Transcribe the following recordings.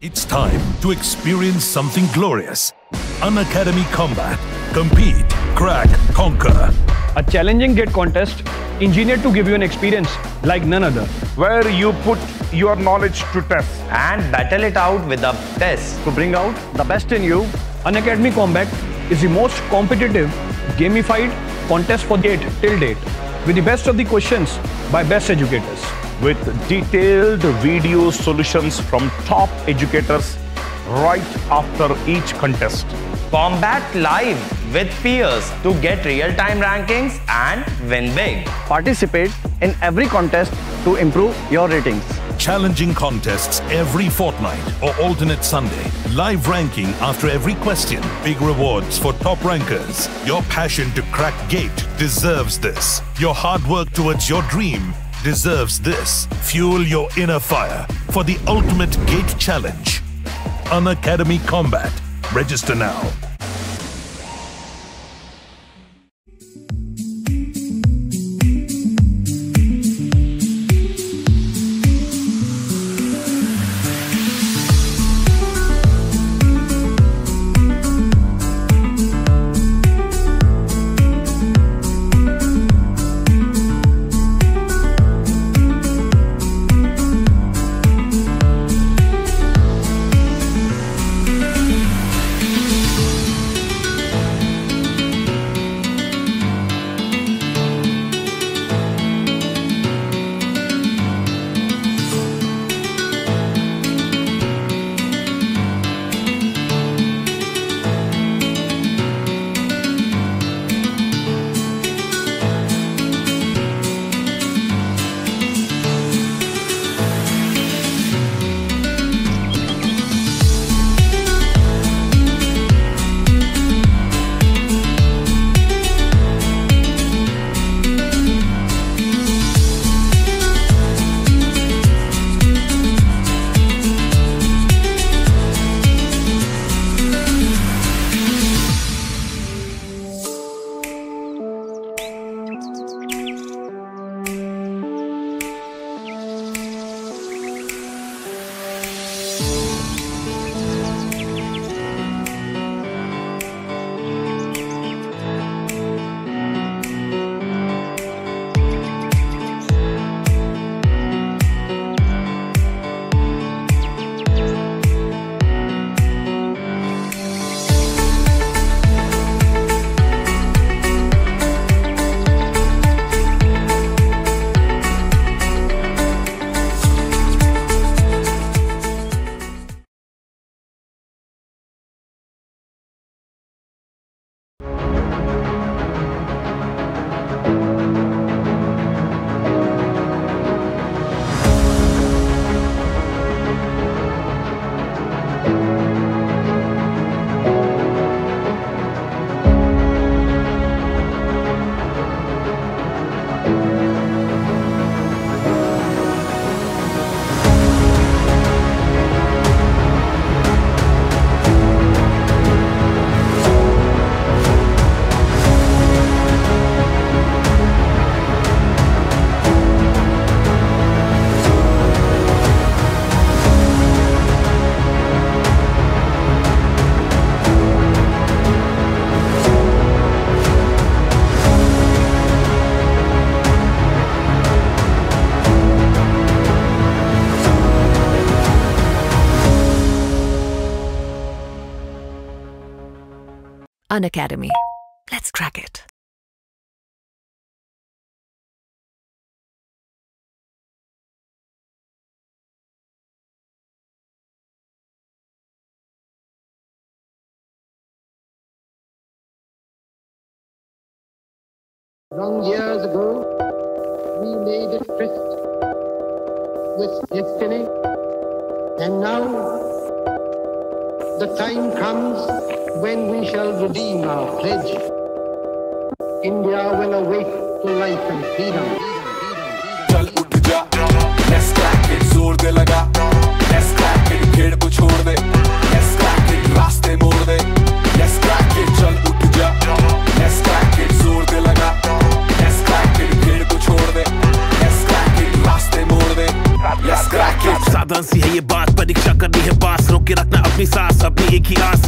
It's time to experience something glorious. Unacademy Combat. Compete, crack, conquer. A challenging GATE contest engineered to give you an experience like none other. Where you put your knowledge to test and battle it out with a test. To bring out the best in you, Unacademy Combat is the most competitive, gamified contest for GATE till date, with the best of the questions by best educators. with detailed video solutions from top educators right after each contest. Combat live with peers to get real-time rankings and win big. Participate in every contest to improve your ratings. Challenging contests every fortnight or alternate Sunday. Live ranking after every question. Big rewards for top rankers. Your passion to crack GATE deserves this. Your hard work towards your dream deserves this. Fuel your inner fire for the ultimate GATE challenge. Unacademy Combat. Register now. Unacademy. Let's crack it. Long years ago, we made a tryst with destiny, and now the time comes when we shall redeem our pledge. India will awake to life and freedom. चल उठ जा, let's crack it, जोर दे लगा, let's crack it, खेड़ को छोड़ दे, let's crack it, रास्ते मोड़ दे, let's crack it, चल उठ जा, let's crack it, जोर दे लगा, let's crack it, खेड़ को छोड़ दे, let's crack it, रास्ते मोड़ दे, let's crack it. साधारण सी है ये बात, परीक्षा करनी है पास, के रखना अपनी सांस, अपनी एक ही आस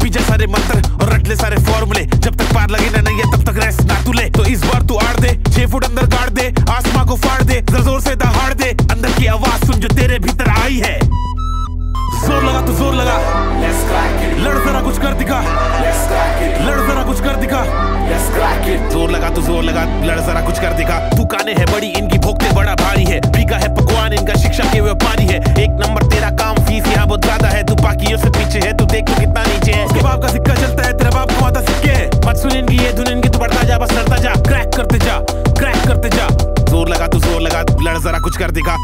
पीछे सारे मंत्र और रट ले सारे फॉर्मूले, जब तक पार लगे ना नहीं है तब तक रेस्ट ना तू ले। तो इस बार तू आड़ दे, 6 फुट अंदर गाड़ दे, आसमां को फाड़ दे, जोर से दहाड़ दे, अंदर की आवाज सुन जो तेरे भीतर आई है। जोर लगा तो जोर लगा, लड़ जरा कुछ कर दिखा, लड़ जरा कुछ कर दिखा, जोर लगा तो जोर लगा, लड़ जरा कुछ कर दिखा। दुकानें है बड़ी इनकी, भोगते बड़ा भारी है, बिका है पकवान इनका, शिक्षा के व्यापारी है। एक नंबर तेरा काम, फीस यहाँ बहुत ज्यादा है, तू बाकियों से पीछे है, तू देख तो कितना नीचे है। उसके बाप का सिक्का चलता है, तेरा बाप कमाता सिक्के है। मत सुन इनकी ये धुन इनकी, तू बढ़ता जा बस लड़ता जा, क्रैक करते जा, क्रैक करते जा। जोर लगा तो जोर लगा, लड़ जरा कुछ कर दिखा।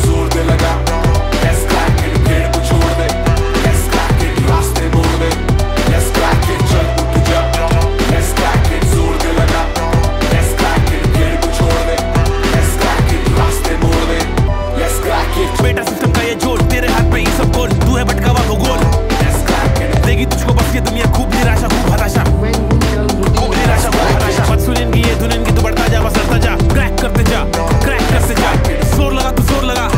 जोर दे लगा, खेड़ को छोड़ दे, रास्ते मोड़ दे, चल उठ जा, जोर दे लगा, खेड़ को छोड़ दे, रास्ते मोड़ दे, बेटा सिस्टम का ये जोड़, तेरे हाथ में ये सब गोल, तू है भटका हुआ भूगोल, देगी तुझको बस ये दुनिया खूब निराशा, खूब हताशा, खूब निराशा, खूब हताशा। मत सुन इनकी ये धुन इनकी, तू बढ़ता जा बस लड़ता जा, क्रैक करते जा, क्रैक करते जा। जोर लगा तो जोर लगा,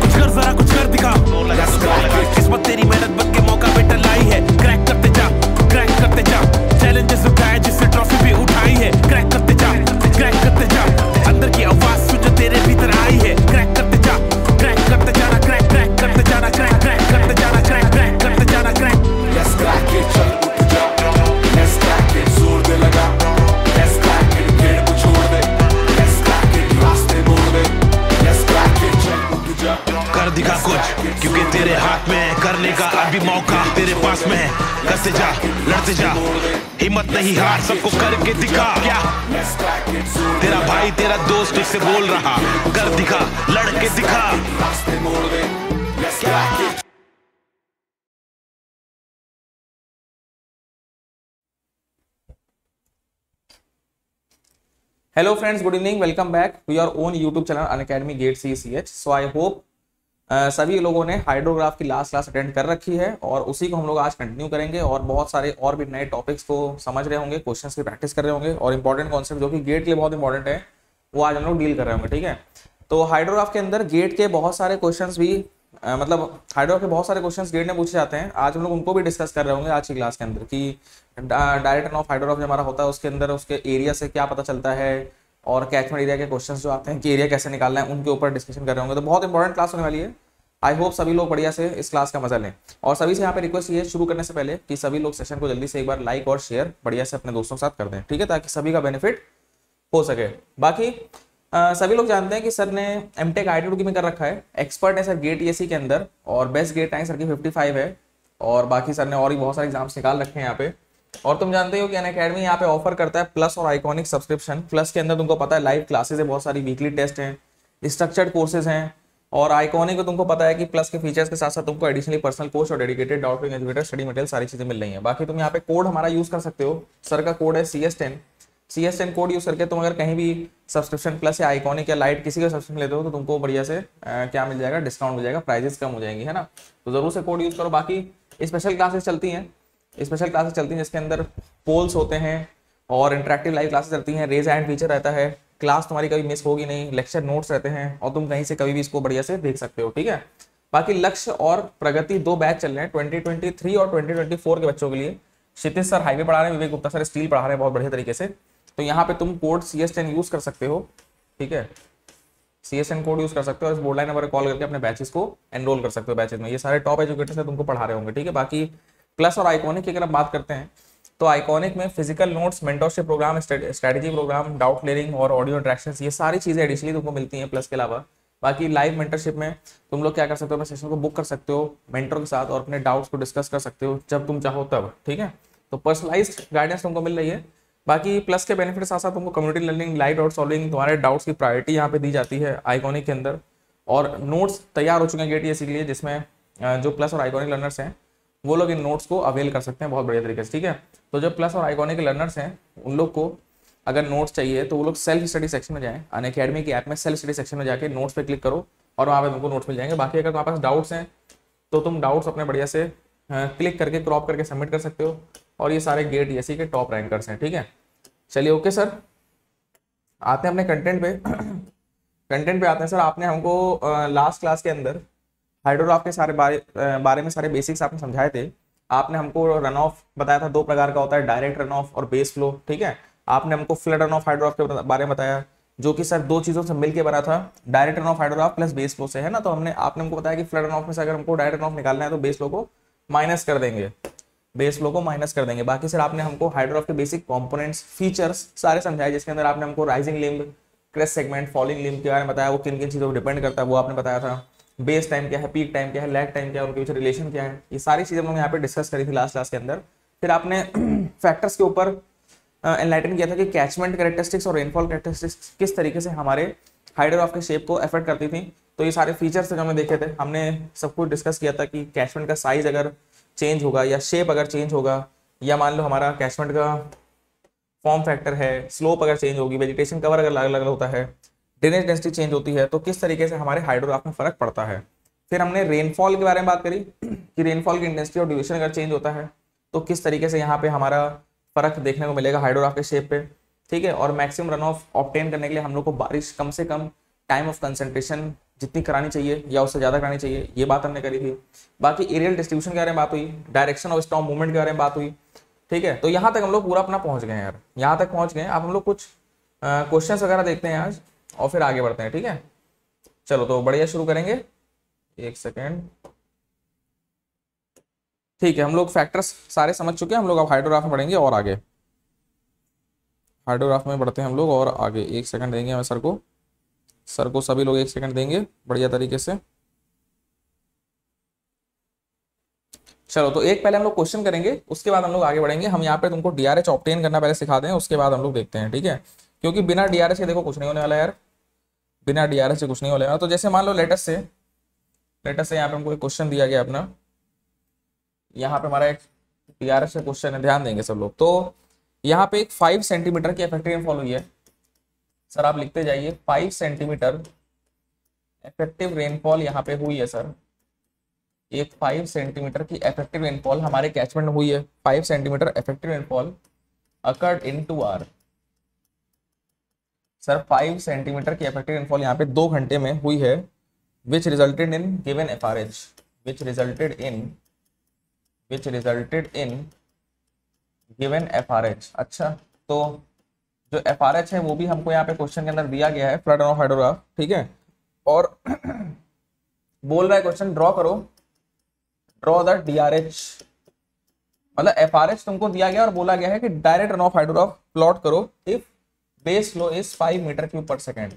कुछ कर जरा कुछ कर दिखा, जोर लगा तो जोर लगा। किस्मत तेरी मेहनत बन के मौका बेटा लाई है, क्रैक करते जा, क्रैक करते जा। चैलेंजेस उठाए जिससे ट्रॉफी भी उठाई है, क्रैक करते जा, क्रैक करते जा। अंदर की आवाज सुन जो तेरे भीतर आई है, क्रैक करते जा, क्रैक करते जाना, क्रैक क्रैक करते जाना, क्रैक क्रैक करते जाना, क्रैक क्रैक करते जाना, क्रैक। लेट्स क्रैक इट, चल उठ जा, लेट्स क्रैक इट, जोर दे लगा, लेट्स क्रैक इट, खेड़ को छोड़ दे, लेट्स क्रैक इट, रास्ते मोड़ दे, लेट्स क्रैक इट, चल उठ जा, कर दिखा कुछ, क्योंकि तेरे हाथ में है करने का अभी मौका, तेरे पास में है, करते जा, लड़ते जा, हिम्मत नहीं हार, सबको करके दिखा। क्या तेरा भाई तेरा दोस्त इससे बोल रहा, कर दिखा, लड़के दिखा, रास्ते मोड़ दे, let's crack it. Hello friends, good evening, welcome back to your own YouTube channel Unacademy Gate CCH। So I hope सभी लोगों ने हाइड्रोग्राफ की लास्ट क्लास अटेंड कर रखी है और उसी को हम लोग आज कंटिन्यू करेंगे और बहुत सारे और भी नए टॉपिक्स को समझ रहे होंगे, क्वेश्चंस की प्रैक्टिस कर रहे होंगे और इंपॉर्टेंट कॉन्सेप्ट जो कि गेट के लिए बहुत इंपॉर्टेंट है वो आज हम लोग डील कर रहे होंगे। ठीक है, तो हाइड्रोग्राफ के अंदर गेट के बहुत सारे क्वेश्चंस भी मतलब हाइड्रोग्राफ के बहुत सारे क्वेश्चंस गेट में पूछे जाते हैं। आज हम लोग उनको भी डिस्कस कर रहे होंगे आज की क्लास के अंदर कि डायरेक्ट ऑफ हाइड्रोग्राफ जो हमारा होता है उसके अंदर उसके एरिया से क्या पता चलता है और कैचमेंट एरिया के क्वेश्चंस जो आते हैं कि एरिया कैसे निकालना है उनके ऊपर डिस्कशन कर रहे होंगे। तो बहुत इंपॉर्टेंट क्लास होने वाली है। आई होप सभी लोग बढ़िया से इस क्लास का मजा लें और सभी से यहाँ पे रिक्वेस्ट ये शुरू करने से पहले कि सभी लोग सेशन को जल्दी से एक बार लाइक और शेयर बढ़िया से अपने दोस्तों के साथ कर दें, ठीक है, ताकि सभी का बेनिफिट हो सके। बाकी सभी लोग जानते हैं कि सर ने एमटेक आईटी में कर रखा है, एक्सपर्ट है सर गेट ईएससी के अंदर और बेस्ट गेट रैंक सर की 55 है और बाकी सर ने और भी बहुत सारे एग्जाम्स निकाल रखे हैं यहाँ पे। और तुम जानते हो कि अनअकैडमी यहाँ पे ऑफर करता है प्लस और आइकॉनिक सब्सक्रिप्शन। प्लस के अंदर तुमको पता है लाइव क्लासेस है, बहुत सारी वीकली टेस्ट हैं, स्ट्रक्चर्ड कोर्सेज हैं और आइकॉनिक को तुमको पता है कि प्लस के फीचर्स के साथ साथ तुमको एडिशनली पर्सनल कोच और dedicated doubt educator study material सारी चीजें मिल रही हैं। बाकी तुम यहाँ पे कोड हमारा यूज कर सकते हो, सर का कोड है CS10 कोड यूज करके तुम अगर कहीं भी सब्सक्रिप्शन प्लस या आइकॉनिक या लाइट किसी का सब्सक्रिप्शन लेते हो तो तुमको बढ़िया से क्या मिल जाएगा, डिस्काउंट मिल जाएगा, प्राइजेस कम हो जाएंगी, है ना। तो जरूर से कोड यूज करो। बाकी स्पेशल क्लासेस चलती हैं जिसके अंदर पोल्स होते हैं और इंटरेक्टिव लाइव क्लासेस चलती हैं, रेज हैंड फीचर रहता है, क्लास तुम्हारी कभी मिस होगी नहीं, लेक्चर नोट्स रहते हैं और तुम कहीं से कभी भी इसको बढ़िया से देख सकते हो, ठीक है। बाकी लक्ष्य और प्रगति 2 बैच चल रहे हैं 2023 और 2024 के बच्चों के लिए। क्षितिज सर हाईवे पढ़ा रहे हैं, विवेक गुप्ता सर स्टील पढ़ा रहे हैं बहुत बढ़िया तरीके से। तो यहाँ पे तुम कोड CS10 यूज कर सकते हो, ठीक है, CS10 कोड यूज कर सकते हो और इस बोर्ड लाइन नंबर पर कॉल करके अपने बैचेस को एनरोल कर सकते हो बैचेस में। ये सारे टॉप एजुकेटर्स हैं तुमको पढ़ा रहे होंगे, ठीक है। बाकी प्लस और आइकॉनिक की अगर हम बात करते हैं तो आइकॉनिक में physical notes, mentorship programme, strategy programme, doubt clearing और ऑडियो इंटरेक्शंस, ये सारी चीजें एडिशनली तुमको मिलती हैं प्लस के अलावा। बाकी लाइव मेंटरशिप में तुम लोग क्या कर सकते हो, अपने सेशन को बुक कर सकते हो मेंटर के साथ और अपने डाउट्स को डिस्कस कर सकते हो जब तुम चाहो तब, ठीक है। तो पर्सनलाइज्ड गाइडेंस तुमको मिल रही है। बाकी प्लस के बेनिफिट के साथ साथ तुमको community learning, live doubt solving, तुम्हारे डाउट्स की प्रायोरिटी यहाँ पे दी जाती है आइकॉनिक के अंदर और नोट्स तैयार हो चुके हैं गेट ईएससी के लिए, जिसमें जो प्लस और आइकॉनिक लर्नर्स हैं वो लोग इन नोट्स को अवेल कर सकते हैं बहुत बढ़िया तरीके से, ठीक है। तो जो प्लस और आइकॉनिक के लर्नर्स हैं उन लोग को अगर नोट्स चाहिए तो वो लोग सेल्फ स्टडी सेक्शन में जाएं, अनअकैडमी की ऐप में सेल्फ स्टडी सेक्शन में जाके नोट्स पे क्लिक करो और वहाँ पे तुमको नोट्स मिल जाएंगे। बाकी अगर तुम्हारे पास डाउट्स हैं तो तुम डाउट्स अपने बढ़िया से क्लिक करके क्रॉप करके सबमिट कर सकते हो और ये सारे गेट ईएससी के टॉप रैंकर्स हैं, ठीक है। चलिए ओके सर, आते हैं अपने कंटेंट पे। कंटेंट पे आते हैं सर। आपने हमको लास्ट क्लास के अंदर हाइड्रोग्राफ के सारे बारे में सारे बेसिक्स आपने समझाए थे। आपने हमको रन ऑफ बताया था, दो प्रकार का होता है, डायरेक्ट रन ऑफ और बेस फ्लो, ठीक है। आपने हमको फ्लड रन ऑफ हाइड्रोग्राफ के बारे में बताया, जो कि सर दो चीजों से मिलकर बना था, direct run of hydrograph plus base flow से, है ना। तो आपने हमको बताया कि फ्लड रन ऑफ में से अगर हमको डायरेक्ट रन ऑफ निकालना है तो बेस फ्लो को माइनस कर देंगे, बेस फ्लो को माइनस कर देंगे। बाकी सर आपने हमको हाइड्रोग्राफ के बेसिक कंपोनेंट्स, फीचर्स सारे समझाए, जिसके अंदर आपने हमको rising limb, crest segment, falling limb के बारे में बताया, वो किन किन चीजों पर डिपेंड करता है वो आपने बताया था। बेस टाइम क्या है, पीक टाइम क्या है, लैग टाइम क्या है, उनके बीच रिलेशन क्या है, ये सारी चीजें हमने यहाँ पे डिस्कस करी थी लास्ट क्लास के अंदर। फिर आपने फैक्टर्स के ऊपर एनलाइटन किया था कि कैचमेंट कैरेक्टरिस्टिक्स और रेनफॉल कैरेक्टरिस्टिक्स किस तरीके से हमारे हाइड्रोग्राफ के शेप को अफेक्ट करती थी। तो ये सारे फीचर्स जो हमने देखे थे, हमने सब कुछ डिस्कस किया था कि कैचमेंट का साइज अगर चेंज होगा या शेप अगर चेंज होगा, या मान लो हमारा कैचमेंट का फॉर्म फैक्टर है, स्लोप अगर चेंज होगी, वेजिटेशन कवर अगर अलग अलग होता है, ड्रेनेज डेंसिटी चेंज होती है, तो किस तरीके से हमारे हाइड्रोग्राफ में फर्क पड़ता है। फिर हमने रेनफॉल के बारे में बात करी कि रेनफॉल की इंटेंसिटी और ड्यूरेशन अगर चेंज होता है तो किस तरीके से यहाँ पे हमारा फर्क देखने को मिलेगा हाइड्रोग्राफ के शेप पे, ठीक है। और मैक्सिमम रन ऑफ ऑब्टेन करने के लिए हम लोग को बारिश कम से कम टाइम ऑफ कंसंट्रेशन जितनी करानी चाहिए या उससे ज़्यादा करानी चाहिए, ये बात हमने करी थी। बाकी एरियल डिस्ट्रीब्यूशन के बारे में बात हुई, डायरेक्शन ऑफ स्टॉर्म मूवमेंट के बारे में बात हुई, ठीक है। तो यहाँ तक हम लोग पूरा अपना पहुँच गए हैं यार, यहाँ तक पहुँच गए। अब हम लोग कुछ क्वेश्चन वगैरह देखते हैं आज और फिर आगे बढ़ते हैं, ठीक है। चलो तो बढ़िया शुरू करेंगे, एक सेकेंड, ठीक है। हम लोग फैक्टर्स सारे समझ चुके हैं, हम लोग अब हाइड्रोग्राफ में बढ़ेंगे और आगे, हाइड्रोग्राफ में बढ़ते हैं हम लोग और आगे। एक सेकंड देंगे हमें सर को सभी लोग एक सेकंड देंगे बढ़िया तरीके से। चलो तो एक पहले हम लोग क्वेश्चन करेंगे, उसके बाद हम लोग आगे बढ़ेंगे। हम यहाँ पे तुमको डीआरएच ऑब्टेन करना पहले सिखा दें, उसके बाद हम लोग देखते हैं, ठीक है। क्योंकि बिना डीआरएच के देखो कुछ नहीं होने वाला यार, बिना डीआरएच से कुछ नहीं होने वाला। तो जैसे मान लो लेटेस्ट से यहाँ पे हमको एक क्वेश्चन दिया गया अपना, यहाँ पे हमारा एक डीआरएच का क्वेश्चन है, ध्यान देंगे सब लोग। तो यहाँ पे एक 5 सेंटीमीटर की इफेक्टिव रेनफॉल हुई है। सर आप लिखते जाइए, 5 सेंटीमीटर इफेक्टिव रेनफॉल यहाँ पे हुई है सर। एक 5 सेंटीमीटर की इफेक्टिव रेनफॉल हमारे कैचमेंट में हुई है। 5 centimetre effective rainfall occurred in 2 hour. Sir 5 centimetre की इफेक्टिव रेनफॉल यहाँ पे 2 घंटे में हुई है, which resulted in given FRH, which resulted in given FRH. अच्छा, तो जो एफआरएच है वो भी हमको यहाँ पे क्वेश्चन के अंदर दिया गया है, फ्लड रन ऑफ हाइड्रोग्राफ, ठीक है। और बोल रहा है क्वेश्चन ड्रॉ करो, ड्रॉ द डीआरएच, मतलब एफआरएच तुमको दिया गया और बोला गया है कि direct run of hydrograph plot करो if base flow is 5 metre cube per second,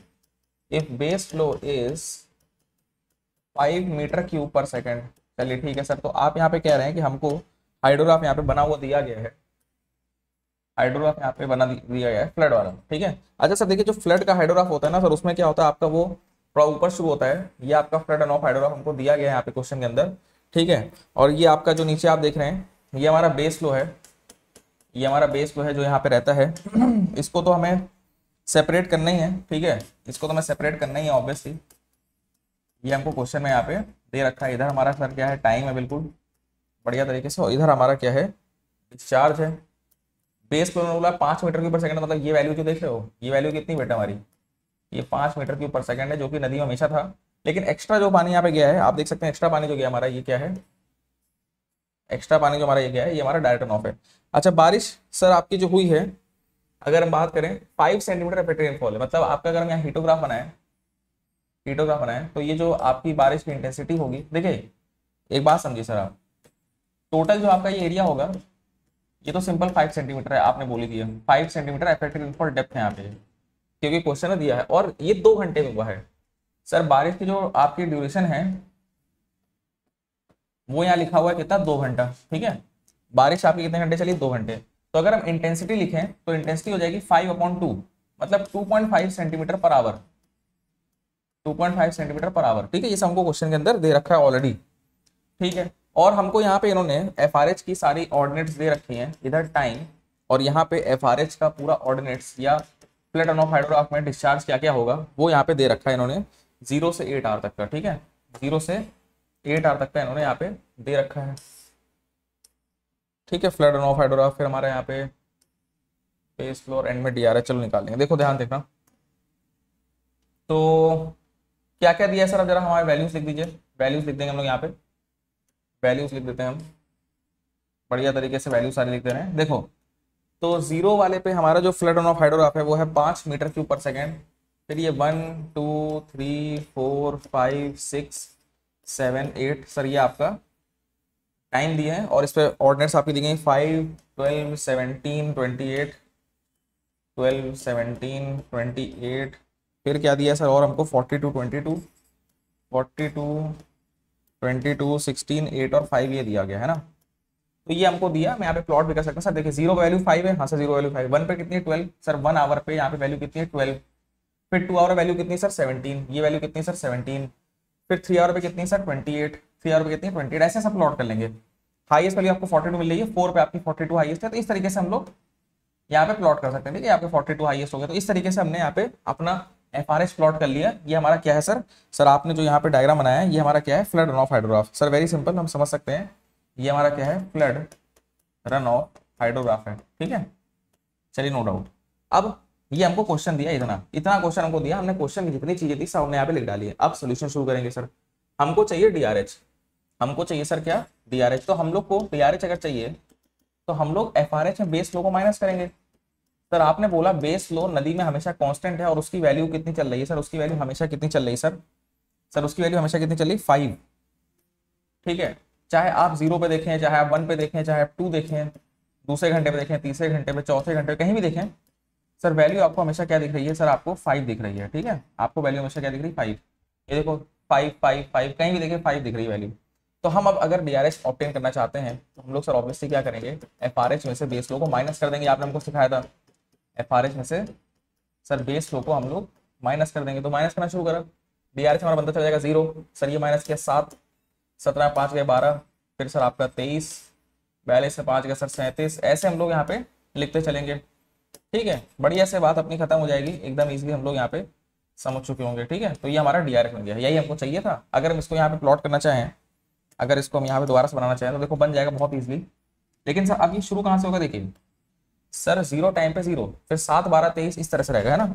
if base flow is 5 metre cube per second. चलिए ठीक है सर, तो आप यहाँ पे कह रहे हैं कि हमको हाइड्रोग्राफ यहाँ पे बना हुआ दिया गया है, हाइड्रोग्राफ यहाँ पे बना दिया गया है फ्लड वाला, ठीक है। अच्छा सर देखिए, जो फ्लड का हाइड्रोग्राफ होता है ना सर, उसमें क्या होता है आपका, वो थोड़ा ऊपर शुरू होता है। ये आपका फ्लड रन ऑफ हाइड्रोग्राफ हमको दिया गया है यहाँ पे क्वेश्चन के अंदर, ठीक है। और ये आपका जो नीचे आप देख रहे हैं, ये हमारा बेस फ्लो है, ये हमारा बेस फ्लो है जो यहाँ पे रहता है। इसको तो हमें सेपरेट करना ही है, ठीक है, इसको तो हमें सेपरेट करना ही है ऑब्वियसली। ये हमको क्वेश्चन में यहाँ पे दे रखा है। इधर हमारा सर क्या है, टाइम है बिल्कुल बढ़िया तरीके से, और इधर हमारा क्या है, डिस्चार्ज है। बेस फ्लो में बोला 5 मीटर क्यूब पर सेकंड, मतलब ये वैल्यू जो देख रहे हो, ये वैल्यू कितनी बेटा हमारी, ये 5 मीटर क्यूब पर सेकंड है, जो कि नदी में हमेशा था। लेकिन एक्स्ट्रा जो पानी यहाँ पे गया है, आप देख सकते हैं एक्स्ट्रा पानी जो गया हमारा, ये क्या है, एक्स्ट्रा पानी जो हमारा ये गया है, ये हमारा डायरेक्ट रन ऑफ है। अच्छा बारिश सर आपकी जो हुई है, अगर हम बात करें 5 सेंटीमीटर इफेक्टिव रेनफॉल है, मतलब आपका अगर हम यहाँ हीटोग्राफ बनाए तो ये जो आपकी बारिश की इंटेंसिटी होगी, देखिए एक बात समझिए सर, आप टोटल जो आपका ये एरिया होगा, ये तो सिंपल 5 सेंटीमीटर है, आपने बोली दी है 5 सेंटीमीटर इफेक्टिव रेनफॉल डेप्थ है यहाँ पे, क्योंकि क्वेश्चन में दिया है, और ये 2 घंटे में हुआ है। सर बारिश की जो आपकी ड्यूरेशन है वो यहाँ लिखा हुआ है कितना, 2 घंटा, ठीक है। बारिश आपकी कितने घंटे चली, 2 घंटे। तो अगर हम इंटेंसिटी लिखें तो इंटेंसिटी हो जाएगी 5/2, मतलब 2.5 centimetre per our, 2.5 centimetre per our, ठीक है। ये हमको क्वेश्चन के अंदर दे रखा है ऑलरेडी, ठीक है। और हमको यहाँ पे इन्होंने एफआरएच की सारी ऑर्डिनेट्स दे रखी हैं, इधर टाइम, और यहाँ पे एफआरएच का पूरा ऑर्डिनेट्स या फ्लड रन ऑफ हाइड्रोग्राफ में डिस्चार्ज क्या क्या होगा वो यहाँ पे दे रखा है इन्होंने, 0 से 8 आवर तक का, ठीक है, 0 से 8 आवर तक का इन्होंने यहाँ पे दे रखा है, ठीक है। फ्लड रन ऑफ हाइड्रोग्राफ, फिर हमारे यहाँ पे बेस फ्लो और एंड में डीआरएच, चलो निकालेंगे। देखो ध्यान देखना, तो क्या क्या दिया है सर, अब जरा हमारे वैल्यूज लिख दीजिए। वैल्यूज लिख देंगे हम लोग यहाँ पे, वैल्यूज लिख देते हैं हम, बढ़िया तरीके से वैल्यू सारी लिख दे रहे हैं। देखो तो 0 वाले पे हमारा जो फ्लड रन ऑफ हाइड्रोग्राफ है वो है 5 मीटर क्यूब पर सेकेंड। फिर ये 1 2 3 4 5 6 7 8 सर ये आपका टाइम दिए हैं, और इस पे ऑर्डिनेट्स आपकी दी गई 5 12 17 28 12 17 28। फिर क्या दिया है सर और हमको 42 22 16 8 और 5 ये दिया गया है ना। तो ये हमको दिया, मैं यहाँ पे प्लॉट भी कर सकता हूँ सर। देखिए 0 वैल्यू 5 है, हाँ सर 0 वैल्यू 5। 1 पे कितनी है 12 सर, 1 आवर पे यहाँ पे वैल्यू कितनी है 12। फिर 2 आवर वैल्यू कितनी सर 17, ये वैल्यू कितनी सर 17। फिर 3 आवर पे कितनी सर 28, 3 आवर पे कितनी 28। ऐसे सब प्लॉट कर लेंगे। हाईएस्ट वैल्यू आपको 42 मिल रही है, 4 पे आपकी 42 हाईएस्ट है, तो इस तरीके से हम लोग यहाँ पे प्लॉट कर सकते हैं। ठीक है, यहाँ पे 42 हाईएस्ट हो गया, तो इस तरीके से हमने यहाँ पे अपना FRH प्लॉट कर लिया। ये हमारा क्या है सर, सर आपने जो यहाँ पे डायग्राम बनाया है ये हमारा क्या है, flood run of hydrograph. Sir very simple, हम समझ सकते हैं ये हमारा क्या है, फ्लड रन ऑफ हाइड्रोग्राफ है। ठीक है, चलिए नो डाउट। अब ये हमको क्वेश्चन दिया, इतना क्वेश्चन हमको दिया, हमने क्वेश्चन की जितनी चीजें थी सब हमने यहाँ पे लिख डाली है। अब सोल्यूशन शुरू करेंगे सर। हमको चाहिए DRH, हमको चाहिए सर क्या DRH। तो हम लोग को DRH अगर चाहिए तो हम लोग FRH में बेस लो को माइनस करेंगे। सर आपने बोला बेस लो नदी में हमेशा कांस्टेंट है और उसकी वैल्यू कितनी चल रही है सर, उसकी वैल्यू हमेशा कितनी चल रही है सर, सर उसकी वैल्यू हमेशा कितनी चल रही है 5। ठीक है, चाहे आप 0 पे देखें, चाहे आप 1 पे देखें, चाहे आप 2 देखें, दूसरे घंटे पे देखें, तीसरे घंटे पे, चौथे घंटे पे, कहीं भी देखें सर वैल्यू आपको हमेशा क्या दिख रही है सर, आपको 5 दिख रही है। ठीक है, आपको वैल्यू हमेशा क्या दिख रही है 5। ये देखो 5 5 5, कहीं भी देखें 5 दिख रही है वैल्यू। तो हम अब अगर DRH ऑब्टेन करना चाहते हैं तो हम लोग सर ऑब्वियसली क्या करेंगे, FRH में से बेस लो को माइनस कर देंगे। आपने हमको सिखाया था FRH में से सर बेस लो को हम लोग माइनस कर देंगे। तो माइनस करना शुरू करा, DRH हमारा बनता चला जाएगा 0। सर ये माइनस किया 7, 17 5 गए 12, फिर सर आपका 23, 42 से 5 गए सर 37। ऐसे हम लोग यहाँ पे लिखते चलेंगे। ठीक है, बढ़िया से बात अपनी खत्म हो जाएगी, एकदम ईजिली हम लोग यहाँ पे समझ चुके होंगे। ठीक है, तो ये हमारा DRH बन गया, यही हमको चाहिए था। अगर हम इसको यहाँ पे प्लॉट करना चाहें, अगर इसको हम यहाँ पे दोबारा से बनाना चाहें तो देखो बन जाएगा बहुत ईजिली। लेकिन सर अब ये शुरू कहाँ से होगा, देखिए सर 0 टाइम पे 0, फिर 7 12 23 इस तरह से रहेगा, है ना।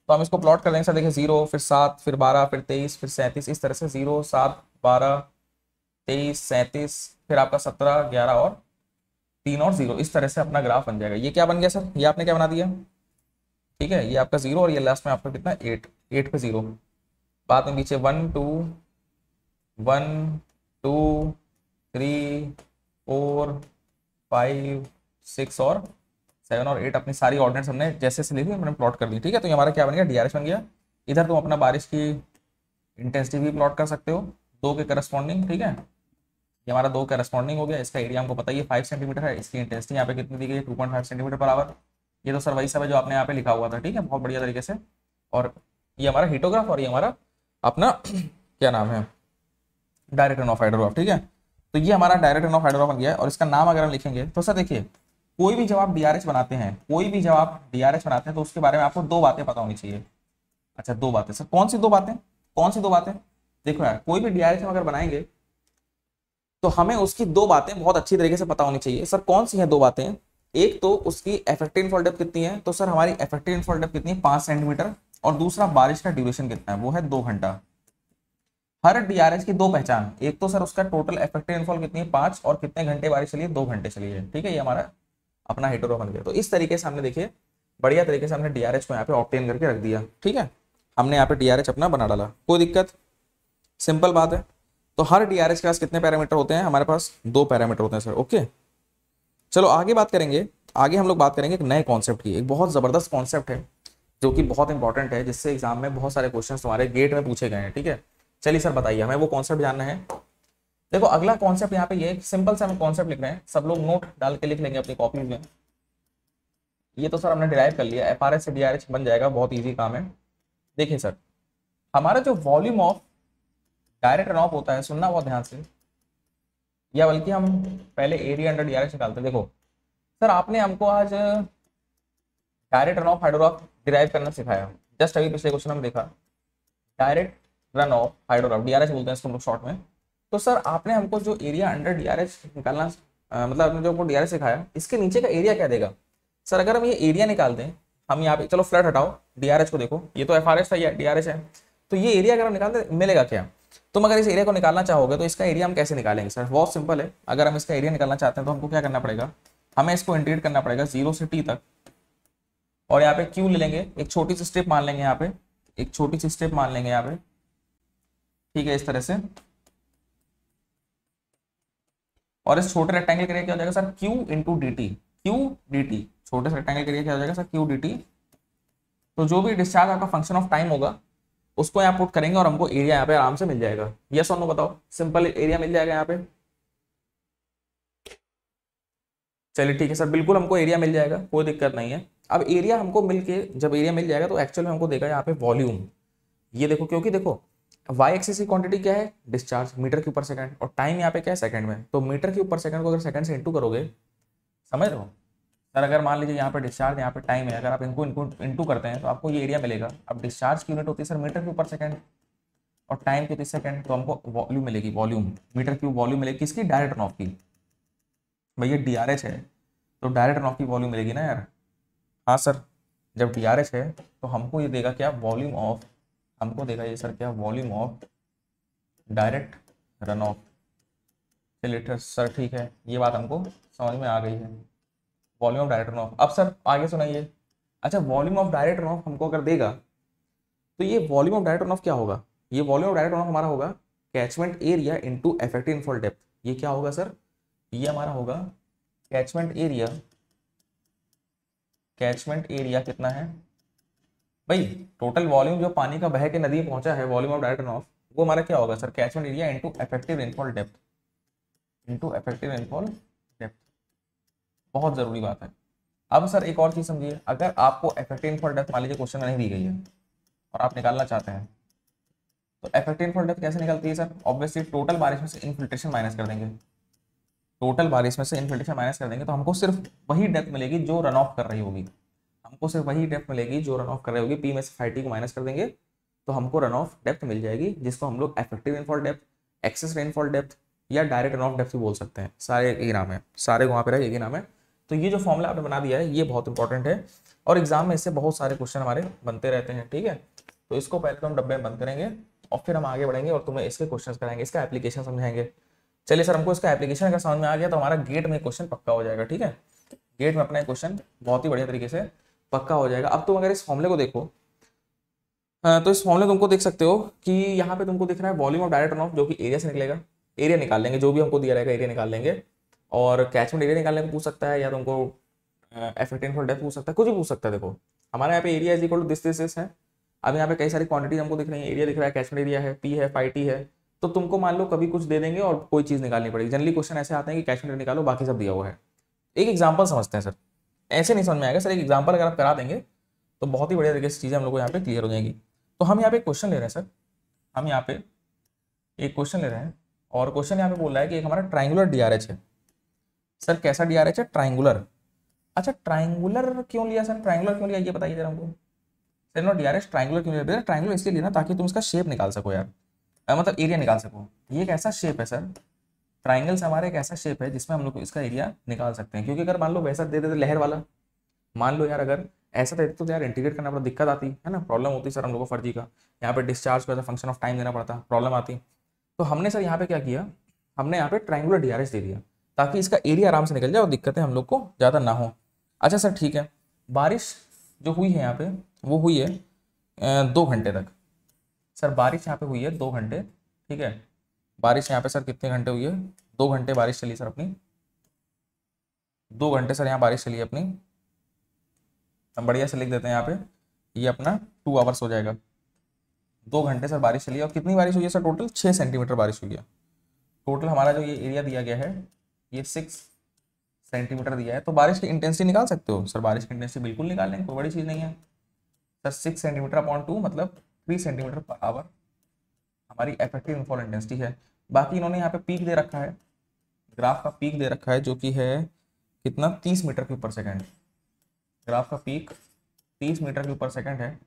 तो हम इसको प्लॉट कर देंगे सर। देखिए 0 फिर 7 फिर 12 फिर 23 फिर 37, इस तरह से 0 7 12 23 37, फिर आपका 17 11 और 3 और 0, इस तरह से अपना ग्राफ बन जाएगा। ये क्या बन गया सर, ये आपने क्या बना दिया। ठीक है, ये आपका 0 और ये लास्ट में आपका कितना 8 पे 0, बाद में पीछे 1 2 1 2 3 4 5 6 और 7 और 8 अपनी सारी ऑर्डिनेट्स हमने जैसे से लिखी हमने प्लॉट कर दी। ठीक है, तो ये हमारा क्या बन गया, DRH बन गया। इधर तुम अपना बारिश की इंटेंसिटी भी प्लॉट कर सकते हो 2 के करस्पॉन्डिंग। ठीक है, ये हमारा 2 करस्पॉन्डिंग हो गया। इसका एरिया हमको पता ही है 5 सेंटीमीटर है, इसकी इंटेंसिटी यहाँ पे कितनी दी गई है 2.5 सेंटीमीटर पर आवर। ये तो सर वही सब है जो आपने यहाँ पे लिखा हुआ था। ठीक है, बहुत बढ़िया तरीके से। और ये हमारा हिटोग्राफ और ये हमारा अपना क्या नाम है, डायरेक्ट रन ऑफ हाइड्रोग्राफ। ठीक है, तो ये हमारा डायरेक्ट रन ऑफ हाइड्रोग्राफ बन गया है। और इसका नाम अगर हम लिखेंगे तो सर देखिए कोई भी जब आप DRH बनाते हैं, कोई भी जब आप DRH बनाते हैं तो उसके बारे में आपको 2 बातें पता होनी चाहिए। अच्छा 2 बातें सर, कौन सी 2 बातें, कौन सी 2 बातें। देखो यार कोई भी DRH हम अगर बनाएंगे तो हमें उसकी 2 बातें बहुत अच्छी तरीके से पता होनी चाहिए। सर कौन सी हैं 2 बातें, एक तो उसकी इफेक्टिव इनफॉल डेप्थ कितनी है, तो सर हमारी इफेक्टिव इनफॉल डेप्थ कितनी है 5 सेंटीमीटर, और दूसरा बारिश का ड्यूरेशन कितना है वो है 2 घंटा। हर DRH की 2 पहचान, एक तो सर उसका टोटल इफेक्टिव रेनफॉल कितनी है 5 और कितने घंटे बारिश चली है 2 घंटे चली है। ठीक है, ये हमारा अपना हेटेरो बन गया। तो इस तरीके से हमने देखिए बढ़िया तरीके से हमने DRH को यहाँ पे ऑब्टेन करके रख दिया। ठीक है, हमने यहाँ पे DRH अपना बना डाला, कोई दिक्कत, सिंपल बात है। तो हर DRH के पास कितने पैरामीटर होते हैं, हमारे पास 2 पैरामीटर होते हैं सर। ओके, चलो आगे बात करेंगे। आगे हम लोग बात करेंगे एक नए कॉन्सेप्ट की, एक बहुत जबरदस्त कॉन्सेप्ट है जो कि बहुत इंपॉर्टेंट है, जिससे एग्जाम में बहुत सारे क्वेश्चन तुम्हारे गेट में पूछे गए हैं। ठीक है, चलिए सर बताइए, हमें वो कॉन्सेप्ट जानना है। देखो अगला कॉन्सेप्ट यहाँ पे ये सिंपल सा हम कॉन्सेप्ट लिख रहे हैं, सब लोग नोट डाल के लिख लेंगे अपनी कॉपी में। ये तो सर हमने डिराइव कर लिया, FRH से DRH बन जाएगा, बहुत इजी काम है। देखिए सर हमारा जो volume of direct run of होता है, सुनना बहुत ध्यान से, या बल्कि हम पहले एरिया अंडर DRH निकालते हैं। देखो सर आपने हमको आज direct run of hydrograph derive करना सिखाया, जस्ट अभी पिछले क्वेश्चन में देखा direct run of hydrograph, DRH बोलते हैं इसको हम लोग शॉर्ट में। तो सर आपने हमको जो एरिया अंडर DRH निकालना मतलब आपने जो हमको DRH सिखाया, इसके नीचे का एरिया क्या देगा सर। अगर हम ये एरिया निकाल दें हम यहाँ पे चलो फ्लड हटाओ, डीआरएच को देखो, ये तो एफआरएच था, ये डीआरएच है, तो ये एरिया अगर हम निकालते मिलेगा क्या? तुम अगर इस एरिया को निकालना चाहोगे तो इसका एरिया हम कैसे निकालेंगे सर? बहुत सिंपल है, अगर हम इसका एरिया निकालना चाहते हैं तो हमको क्या करना पड़ेगा, हमें इसको इंटीग्रेट करना पड़ेगा 0 से t तक, और यहाँ पे क्यू ले लेंगे, एक छोटी सी स्टेप मान लेंगे यहाँ पे, एक छोटी सी स्टेप मान लेंगे यहाँ पे, ठीक है, इस तरह से। और इस छोटे रेक्टेंगल का एरिया क्या हो जाएगा sir? Q into D T, Q D T, छोटे से रेक्टेंगल का एरिया क्या हो जाएगा सर? Q D T. तो जो भी डिस्चार्ज आपका फंक्शन ऑफ टाइम होगा उसको यहाँ पुट करेंगे और हमको एरिया यहाँ पे आराम से मिल जाएगा। यस और नो बताओ, सिंपल एरिया मिल जाएगा यहाँ पे। चलिए ठीक है सर, बिल्कुल हमको एरिया मिल जाएगा, कोई दिक्कत नहीं है। अब एरिया हमको मिलके जब एरिया मिल जाएगा तो एक्चुअल में हमको देगा यहाँ पे वॉल्यूम। ये देखो, क्योंकि देखो वाई एक्सिस की क्वांटिटी क्या है? डिस्चार्ज, मीटर क्यूब पर सेकंड, और टाइम यहाँ पे क्या है? सेकंड में। तो मीटर क्यूब पर सेकंड को अगर सेकंड से इंटू करोगे, समझ रहे हो सर, अगर मान लीजिए यहाँ पे डिस्चार्ज, यहाँ पे टाइम है, अगर आप इनको इंटू करते हैं तो आपको ये एरिया मिलेगा। अब डिस्चार्ज की यूनिट होती है सर मीटर क्यूब पर सेकंड, और टाइम की होती है सेकंड, तो हमको वॉल्यूम मिलेगी, वॉल्यूम मीटर क्यूब वॉल्यूम मिलेगी किसकी? डायरेक्ट रन ऑफ की। भैया डीआरएच है तो डायरेक्ट रन ऑफ की वॉल्यूम मिलेगी ना यार। हाँ सर, जब डीआरएच है तो हमको ये देगा क्या? वॉल्यूम ऑफ, हमको देगा ये सर क्या? Volume of direct run of. चलिए सर ठीक है, ये बात हमको समझ में आ गई है, volume of direct run of. अब सर आगे सुनाइए। अच्छा, volume of direct run of हमको अगर देगा तो ये volume of direct run of क्या होगा? ये volume of direct run of हमारा होगा catchment area into effective rainfall depth. ये क्या होगा सर? ये हमारा होगा कैचमेंट एरिया। कैचमेंट एरिया कितना है भाई? टोटल वॉल्यूम जो पानी का बह के नदी में पहुंचा है, volume of direct run of, वो हमारा क्या होगा sir? Catchment area into effective rainfall depth, into effective rainfall depth. बहुत जरूरी बात है। अब सर एक और चीज समझिए, अगर आपको इफेक्टिव रेनफॉल डेप्थ मान लीजिए क्वेश्चन में नहीं दी गई है और आप निकालना चाहते हैं तो इफेक्टिव रेनफॉल डेप्थ कैसे निकलती है सर? ऑब्वियसली टोटल बारिश में से इनफिल्ट्रेशन माइनस कर देंगे, टोटल बारिश में से इनफिल्ट्रेशन माइनस कर देंगे तो हमको सिर्फ वही डेप्थ मिलेगी जो रन ऑफ कर रही होगी। हमको सिर्फ वही डेप्थ मिलेगी जो रन ऑफ कर रही होगी। पी में से 5t को माइनस कर देंगे तो हमको रन ऑफ डेप्थ मिल जाएगी, जिसको हम लोग effective rainfall depth, excess rainfall depth या डायरेक्ट रन ऑफ डेप्थ भी बोल सकते हैं। सारे एक ही नाम है, सारे वहाँ पे एक ही नाम है। तो ये जो फॉर्मूला आपने बना दिया है ये बहुत इंपॉर्टेंट है और एग्जाम में इससे बहुत सारे क्वेश्चन हमारे बनते रहते हैं। ठीक है, तो इसको पहले तो हम डब्बे में बंद करेंगे और फिर हम आगे बढ़ेंगे और तुम्हें इसके क्वेश्चन कराएंगे, इसका एप्लीकेशन समझाएंगे। चलिए सर, हमको इसका एप्लीकेशन अगर समझ में आ गया तो हमारा गेट में क्वेश्चन पक्का हो जाएगा। ठीक है, गेट में अपना क्वेश्चन बहुत ही बढ़िया तरीके से पक्का हो जाएगा। अब तुम अगर इस फॉर्मूले को देखो तो इस फॉर्मूले तुमको देख सकते हो कि यहाँ पे तुमको दिख रहा है volume of direct run of, जो कि एरिया से निकलेगा। एरिया निकाल लेंगे, जो भी हमको दिया रहेगा एरिया निकाल लेंगे, और कैचमेंट एरिया निकालने को पूछ सकता है या तुमको इफेक्टिव रेनफॉल डेप्थ पूछ सकता है, कुछ भी पूछ सकता है। देखो हमारे यहाँ पे area is equal to this है। अब यहाँ पे कई सारी क्वांटिटी हमको दिख रही है, एरिया दिख रहा है, कैचमेंट एरिया है, पी है, 5t है। तो तुमको मान लो कभी कुछ दे देंगे और कोई चीज़ निकालनी पड़ेगी। जनरली क्वेश्चन ऐसे आते हैं कि कैचमेंट निकालो, बाकी सब दिया हुआ है। एक एग्जाम्पल समझते हैं सर, ऐसे नहीं समझ में आएगा सर। एक एग्जाम्पल अगर आप करा देंगे तो बहुत ही बढ़िया तरीके से चीज़ें हम लोग को यहाँ पे क्लियर हो जाएंगी। तो हम यहाँ पे क्वेश्चन ले रहे हैं सर, हम यहाँ पे एक क्वेश्चन ले रहे हैं और क्वेश्चन यहाँ पे बोल रहा है कि एक हमारा ट्राइंगुलर डीआरएच है। सर कैसा डीआरएच है? ट्राइंगुलर। अच्छा, ट्राइंगुलर क्यों लिया सर? ट्राइंगुलर क्यों लिया ये बताइए जरा हमको। सर नो डीआरएच ट्राइंगुलर क्यों लिया? ट्राइंगुलर इसलिए लिया ना ताकि तुम इसका शेप निकाल सको यार, मतलब एरिया निकाल सको। ये एक ऐसा शेप है सर, ट्राइंगल्स हमारे एक ऐसा शेप है जिसमें हम लोग इसका एरिया निकाल सकते हैं। क्योंकि अगर मान लो वैसा दे देते लहर वाला, मान लो यार अगर ऐसा देते तो यार इंटीग्रेट करना बड़ा दिक्कत आती है ना, प्रॉब्लम होती सर हम लोग को फर्जी का। यहाँ पे डिस्चार्ज को as a function of time देना पड़ता, प्रॉब्लम आती। तो हमने सर यहाँ पे क्या किया, हमने यहाँ पे ट्राइंगुलर डीआरएच दे दिया ताकि इसका एरिया आराम से निकल जाए और दिक्कतें हम लोग को ज़्यादा ना हो। अच्छा सर ठीक है, बारिश जो हुई है यहाँ पे वो हुई है 2 घंटे तक। सर बारिश यहाँ पे हुई है 2 घंटे, ठीक है। बारिश यहाँ पे सर कितने घंटे हुई है? 2 घंटे बारिश चली सर अपनी, 2 घंटे सर यहाँ बारिश चली अपनी। हम बढ़िया से लिख देते हैं यहाँ पे, ये अपना 2 आवर्स हो जाएगा। 2 घंटे सर बारिश चली और कितनी बारिश हुई है सर? टोटल 6 सेंटीमीटर बारिश हुई है। टोटल हमारा जो ये एरिया दिया गया है ये 6 सेंटीमीटर दिया है। तो बारिश की इंटेंसिटी निकाल सकते हो सर, बारिश की इंटेंसिटी बिल्कुल निकाल लेंगे, कोई बड़ी चीज़ नहीं है सर। 6 सेंटीमीटर अपॉन 2 मतलब 3 सेंटीमीटर पर आवर हमारी इफेक्टिव रेनफॉल इंटेंसिटी है। बाकी इन्होंने यहाँ पे पीक दे रखा है, ग्राफ का पीक दे रखा है जो कि है कितना? 30 metre cube per second. Graph का peak 30 metre cube per second है।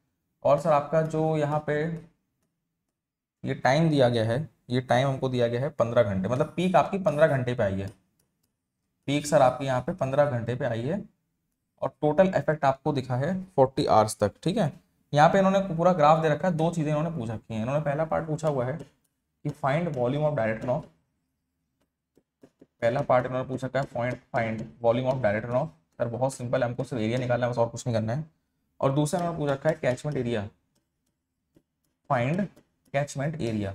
और सर आपका जो यहाँ पे ये टाइम दिया गया है, ये टाइम हमको दिया गया है 15 घंटे, मतलब पीक आपकी 15 घंटे पे आई है। पीक सर आपकी यहाँ पे 15 घंटे पे आई है। और टोटल इफेक्ट आपको दिखा है 40 आवर्स तक। ठीक है, यहाँ पे इन्होंने पूरा ग्राफ दे रखा है, दो चीजें इन्होंने पूछ रखी हैं। इन्होंने पहला पार्ट पूछा हुआ है कि find volume of direct run of, पहला पार्ट इन्होंने पूछा है find volume of direct run of. Sir बहुत सिंपल है, हमको सिर्फ एरिया निकालना है, बस और कुछ नहीं करना है। और दूसरा इन्होंने पूछ रखा है catchment area, find catchment area.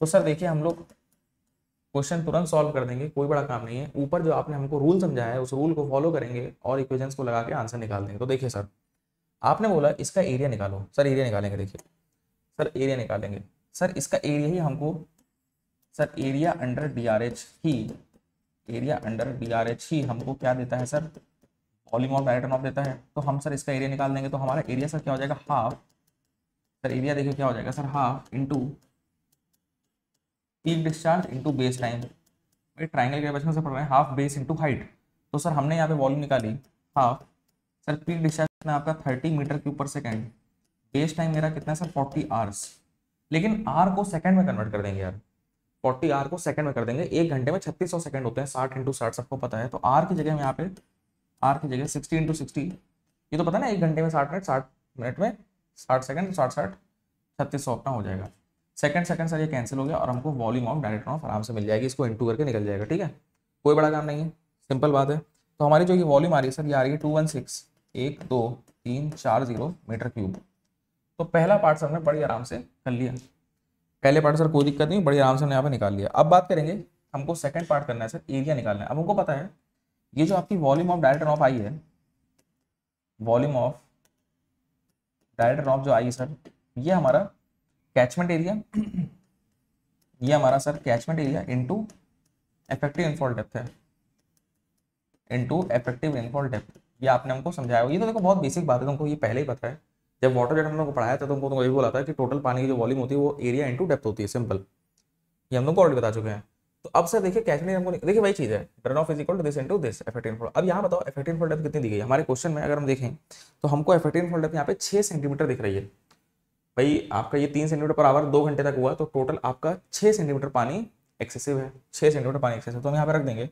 तो सर देखिए हम लोग क्वेश्चन तुरंत सॉल्व कर देंगे, कोई बड़ा काम नहीं है। ऊपर जो आपने हमको रूल समझाया है उस रूल को फॉलो करेंगे और इक्वेशंस को लगा के आंसर निकाल देंगे। तो देखिए सर, आपने बोला इसका एरिया निकालो, सर एरिया निकालेंगे। देखिए सर एरिया निकालेंगे, सर इसका एरिया ही हमको, सर एरिया अंडर DRH ही, एरिया अंडर DRH ही हमको क्या देता है sir, volume of direct run of देता है। तो हम सर इसका एरिया निकाल देंगे। तो हमारा एरिया सर क्या हो जाएगा, हाफ, सर एरिया देखिए क्या हो जाएगा sir, half into peak discharge into base time. भाई ट्राइंगल के बचपन से पढ़ रहे हैं, हाफ बेस इंटू हाइट। तो सर हमने यहाँ पे वॉल्यूम निकाली हाफ, सर पीक डिस्चार्ज कितना आपका 30 metre cube per second, base time मेरा कितना है सर 40 आवर्स। लेकिन आर को सेकंड में कन्वर्ट कर देंगे यार, 40 आर को सेकंड में कर देंगे। एक घंटे में 3600 सेकंड होते हैं, 60 इंटू 60 सबको पता है। तो आर की जगह में यहाँ पे, आर की जगह 60 इंटू 60, ये तो पता ना, एक घंटे में 60 मिनट, 60 मिनट में 60 सेकंड, 60 3600 अपना हो जाएगा। सेकंड सर ये कैंसिल हो गया और हमको volume of direct run of आराम से मिल जाएगी, इसको इंटू करके निकल जाएगा। ठीक है, कोई बड़ा काम नहीं है, सिंपल बात है। तो हमारी जो ये वॉल्यूम आ रही है सर, ये आ रही है 216,12,340 मीटर क्यूब। तो पहला पार्ट सर ने बड़ी आराम से कर लिया, पहले पार्ट सर कोई दिक्कत नहीं, बड़ी आराम से हमने यहाँ पे निकाल लिया। अब बात करेंगे, हमको सेकंड पार्ट करना है सर, एरिया निकालना है। अब हमको पता है ये जो आपकी volume of direct run of आई है, volume of direct run of जो आई सर, ये हमारा कैचमेंट एरिया, ये हमारा sir catchment area into effective rainfall depth है, इंटू इफेक्टिव रेनफॉल डेप्थ। ये आपने हमको समझाया, ये तो देखो बहुत बेसिक बात है, तुमको ये पहले ही पता है। जब वाटर जेट हम लोग को पढ़ाया था तुमको तो यही बोला था कि टोटल पानी की जो वॉल्यूम होती है वो एरिया इंटू डेप्थ होती है, सिंपल, ये हम लोग को ऑलरेडी बता चुके हैं। तो अब सर देखिए कैचमेंट हमको, देखिए वही चीज़ है, run off is equal to this into this effective rainfall. अब यहाँ बताओ इफेक्टिव रेनफॉल डेप्थ कितनी दी गई है हमारे क्वेश्चन में। अगर हम देखें तो हमको इफेक्टिव रेनफॉल डेप्थ यहाँ पे 6 सेंटीमीटर दिख रही है। भाई आपका ये 3 सेंटीमीटर पर आवर 2 घंटे तक हुआ, तो टोटल आपका 6 सेंटीमीटर पानी एक्सेसिव है, 6 सेंटीमीटर पानी एक्सेसिव। तो हम यहाँ पे रख देंगे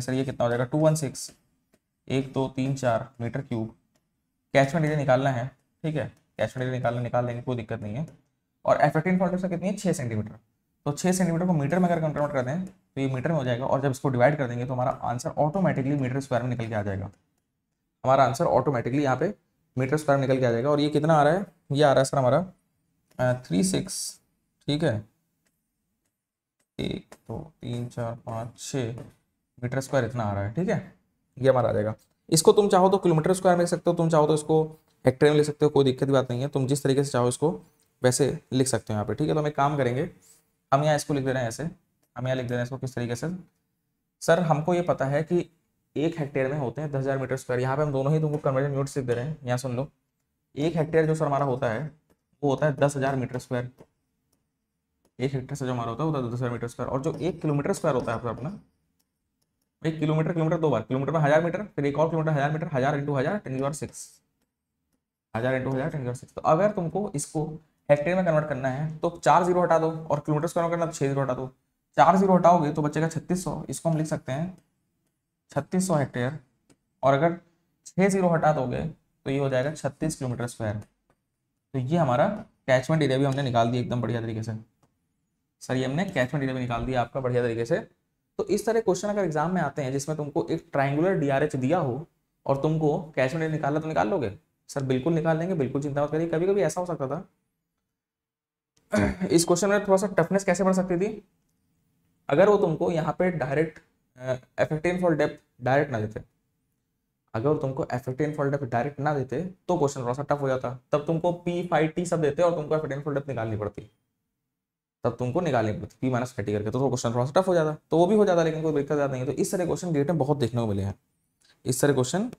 सर, ये कितना हो जाएगा 216 1 2 3 4 मीटर क्यूब। कैचमेंट एरिया निकालना है, ठीक है, कैचमेंट एरिया निकाल देंगे, कोई दिक्कत नहीं है। और इफेक्टिव रेनफॉल डेप्थ कितनी है 6 सेंटीमीटर। तो 6 सेंटीमीटर को मीटर में अगर कन्वर्ट कर दें तो ये मीटर में हो जाएगा, और जब इसको डिवाइड कर देंगे तो हमारा आंसर ऑटोमेटिकली मीटर स्क्वायर में निकल के आ जाएगा। हमारा आंसर ऑटोमेटिकली यहाँ पे मीटर स्क्वायर में निकल के आ जाएगा। और ये कितना आ रहा है, ये आ रहा है सर हमारा 36, ठीक है, 1 2 3 4 5 6 मीटर स्क्वायर इतना आ रहा है। ठीक है, ये हमारा आ जाएगा। इसको तुम चाहो तो किलोमीटर स्क्वायर में लिख सकते हो, तुम चाहो तो इसको हेक्टेयर में लिख सकते हो, कोई दिक्कत की बात नहीं है। तुम जिस तरीके से चाहो इसको वैसे लिख सकते हो यहाँ पे। ठीक है, तो हम एक काम करेंगे, हम यहाँ इसको लिख दे रहे हैं ऐसे, हम यहाँ लिख दे रहे हैं इसको किस तरीके से। सर हमको ये पता है कि 1 हेक्टेयर में होते हैं 10,000 मीटर स्क्वायर। यहाँ पे हम दोनों ही तुमको कन्वर्जन यूनिट्स लिख दे रहे हैं। यहाँ सुन लो, 1 हेक्टेयर जो सर हमारा होता है वो होता है 10,000 मीटर स्क्वायर। 1 हेक्टेयर से जो हमारा होता है वो होता है 10,000 मीटर स्क्वायर। और जो 1 किलोमीटर स्क्वायर होता है अपना, 1 किलोमीटर 2 बार, किलोमीटर में 1000 मीटर, फिर एक और किलोमीटर 1000 मीटर, 1000 इंटू 1000 10⁻⁶, 1000 इंटू 1000 10⁻⁶। तो अगर तुमको इसको हेक्टेयर में कन्वर्ट करना है तो 4 जीरो हटा दो, और किलोमीटर स्क्वायर करना तो 6 जीरो हटा दो। 4 जीरो हटाओगे तो बचेगा 3600, इसको हम लिख सकते हैं 3600 हेक्टेयर। और अगर 6 जीरो हटा दोगे तो ये हो जाएगा 36 किलोमीटर स्क्वायर। तो ये हमारा कैचमेंट एरिया भी हमने निकाल दिया एकदम बढ़िया तरीके से। सर ये हमने कैचमेंट एरिया भी निकाल दिया आपका बढ़िया तरीके से। तो इस तरह क्वेश्चन अगर एग्जाम में आते हैं जिसमें तुमको एक ट्राइंगुलर DRH दिया हो और तुमको कैचमेंट एरिया निकालना, तो निकाल लोगे सर, बिल्कुल निकाल लेंगे, बिल्कुल चिंता मत करिए। कभी कभी ऐसा हो सकता था इस क्वेश्चन में थोड़ा सा टफनेस कैसे बढ़ सकती थी, अगर वो तुमको यहाँ पे direct effective rainfall depth direct ना देते, अगर तुमको इफेक्टिव रेनफॉल डेप्थ डायरेक्ट ना देते तो क्वेश्चन थोड़ा सा टफ हो जाता। तब तुमको P 5 T सब देते और तुमको इफेक्टिव रेनफॉल डेप्थ निकालनी पड़ती, तब तुमको निकालनी पड़ती P - 5 करके, तो क्वेश्चन थोड़ा सा टफ हो जाता। तो वो भी हो जाता, लेकिन कोई दिक्कत नहीं है। तो इस तरह क्वेश्चन गेट में बहुत देखने को मिले हैं, इस तरह क्वेश्चन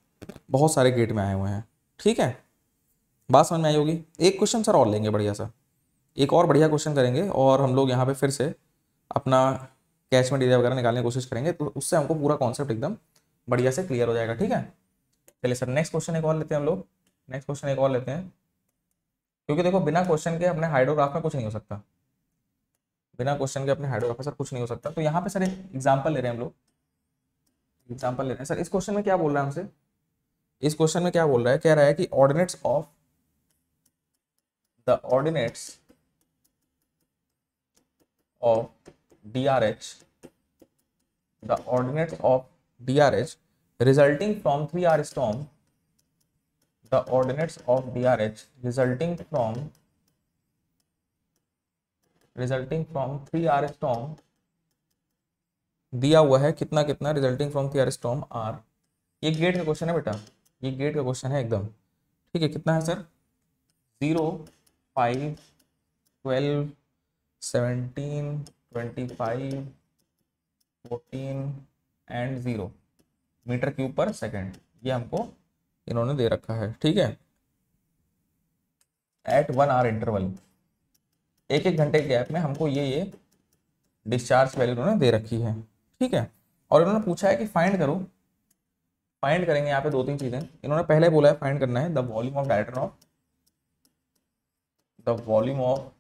बहुत सारे गेट में आए हुए हैं। ठीक है, बात समझ में आई होगी। एक क्वेश्चन सर और लेंगे बढ़िया सा, एक और बढ़िया क्वेश्चन करेंगे और हम लोग यहाँ पे फिर से अपना कैचमेंट एरिया वगैरह निकालने की कोशिश करेंगे, तो उससे हमको पूरा कॉन्सेप्ट एकदम बढ़िया से क्लियर हो जाएगा। ठीक है, चलिए सर नेक्स्ट क्वेश्चन एक और लेते हैं हम लोग, नेक्स्ट क्वेश्चन एक और लेते हैं, क्योंकि देखो बिना क्वेश्चन के अपने हाइड्रोग्राफ में कुछ नहीं हो सकता, बिना क्वेश्चन के अपने हाइड्रोग्राफ में सर कुछ नहीं हो सकता। तो यहाँ पे सर एक एग्जाम्पल ले रहे हैं हम लोग, एग्जाम्पल ले रहे हैं सर। इस क्वेश्चन में क्या बोल रहा है हमसे, इस क्वेश्चन में क्या बोल रहा है, कह रहा है कि ordinates of the ordinates of DRH, the ordinates of DRH resulting from 3R storm, the ordinates of DRH resulting from 3R storm दिया हुआ है कितना कितना, resulting from 3R storm R। ये गेट का क्वेश्चन है बेटा, ये गेट का क्वेश्चन है एकदम, ठीक है। कितना है sir, 0, 5, 12, 17, 25, 14 and 0 metre cube per second, ये हमको इन्होंने दे रखा है, ठीक है। एट 1 आवर इंटरवल, एक एक घंटे के गैप में हमको ये डिस्चार्ज वैल्यू इन्होंने दे रखी है, ठीक है। और इन्होंने पूछा है कि फाइंड करो, फाइंड करेंगे यहाँ पे 2-3 चीजें। इन्होंने पहले बोला है फाइंड करना है the volume of director of, the volume of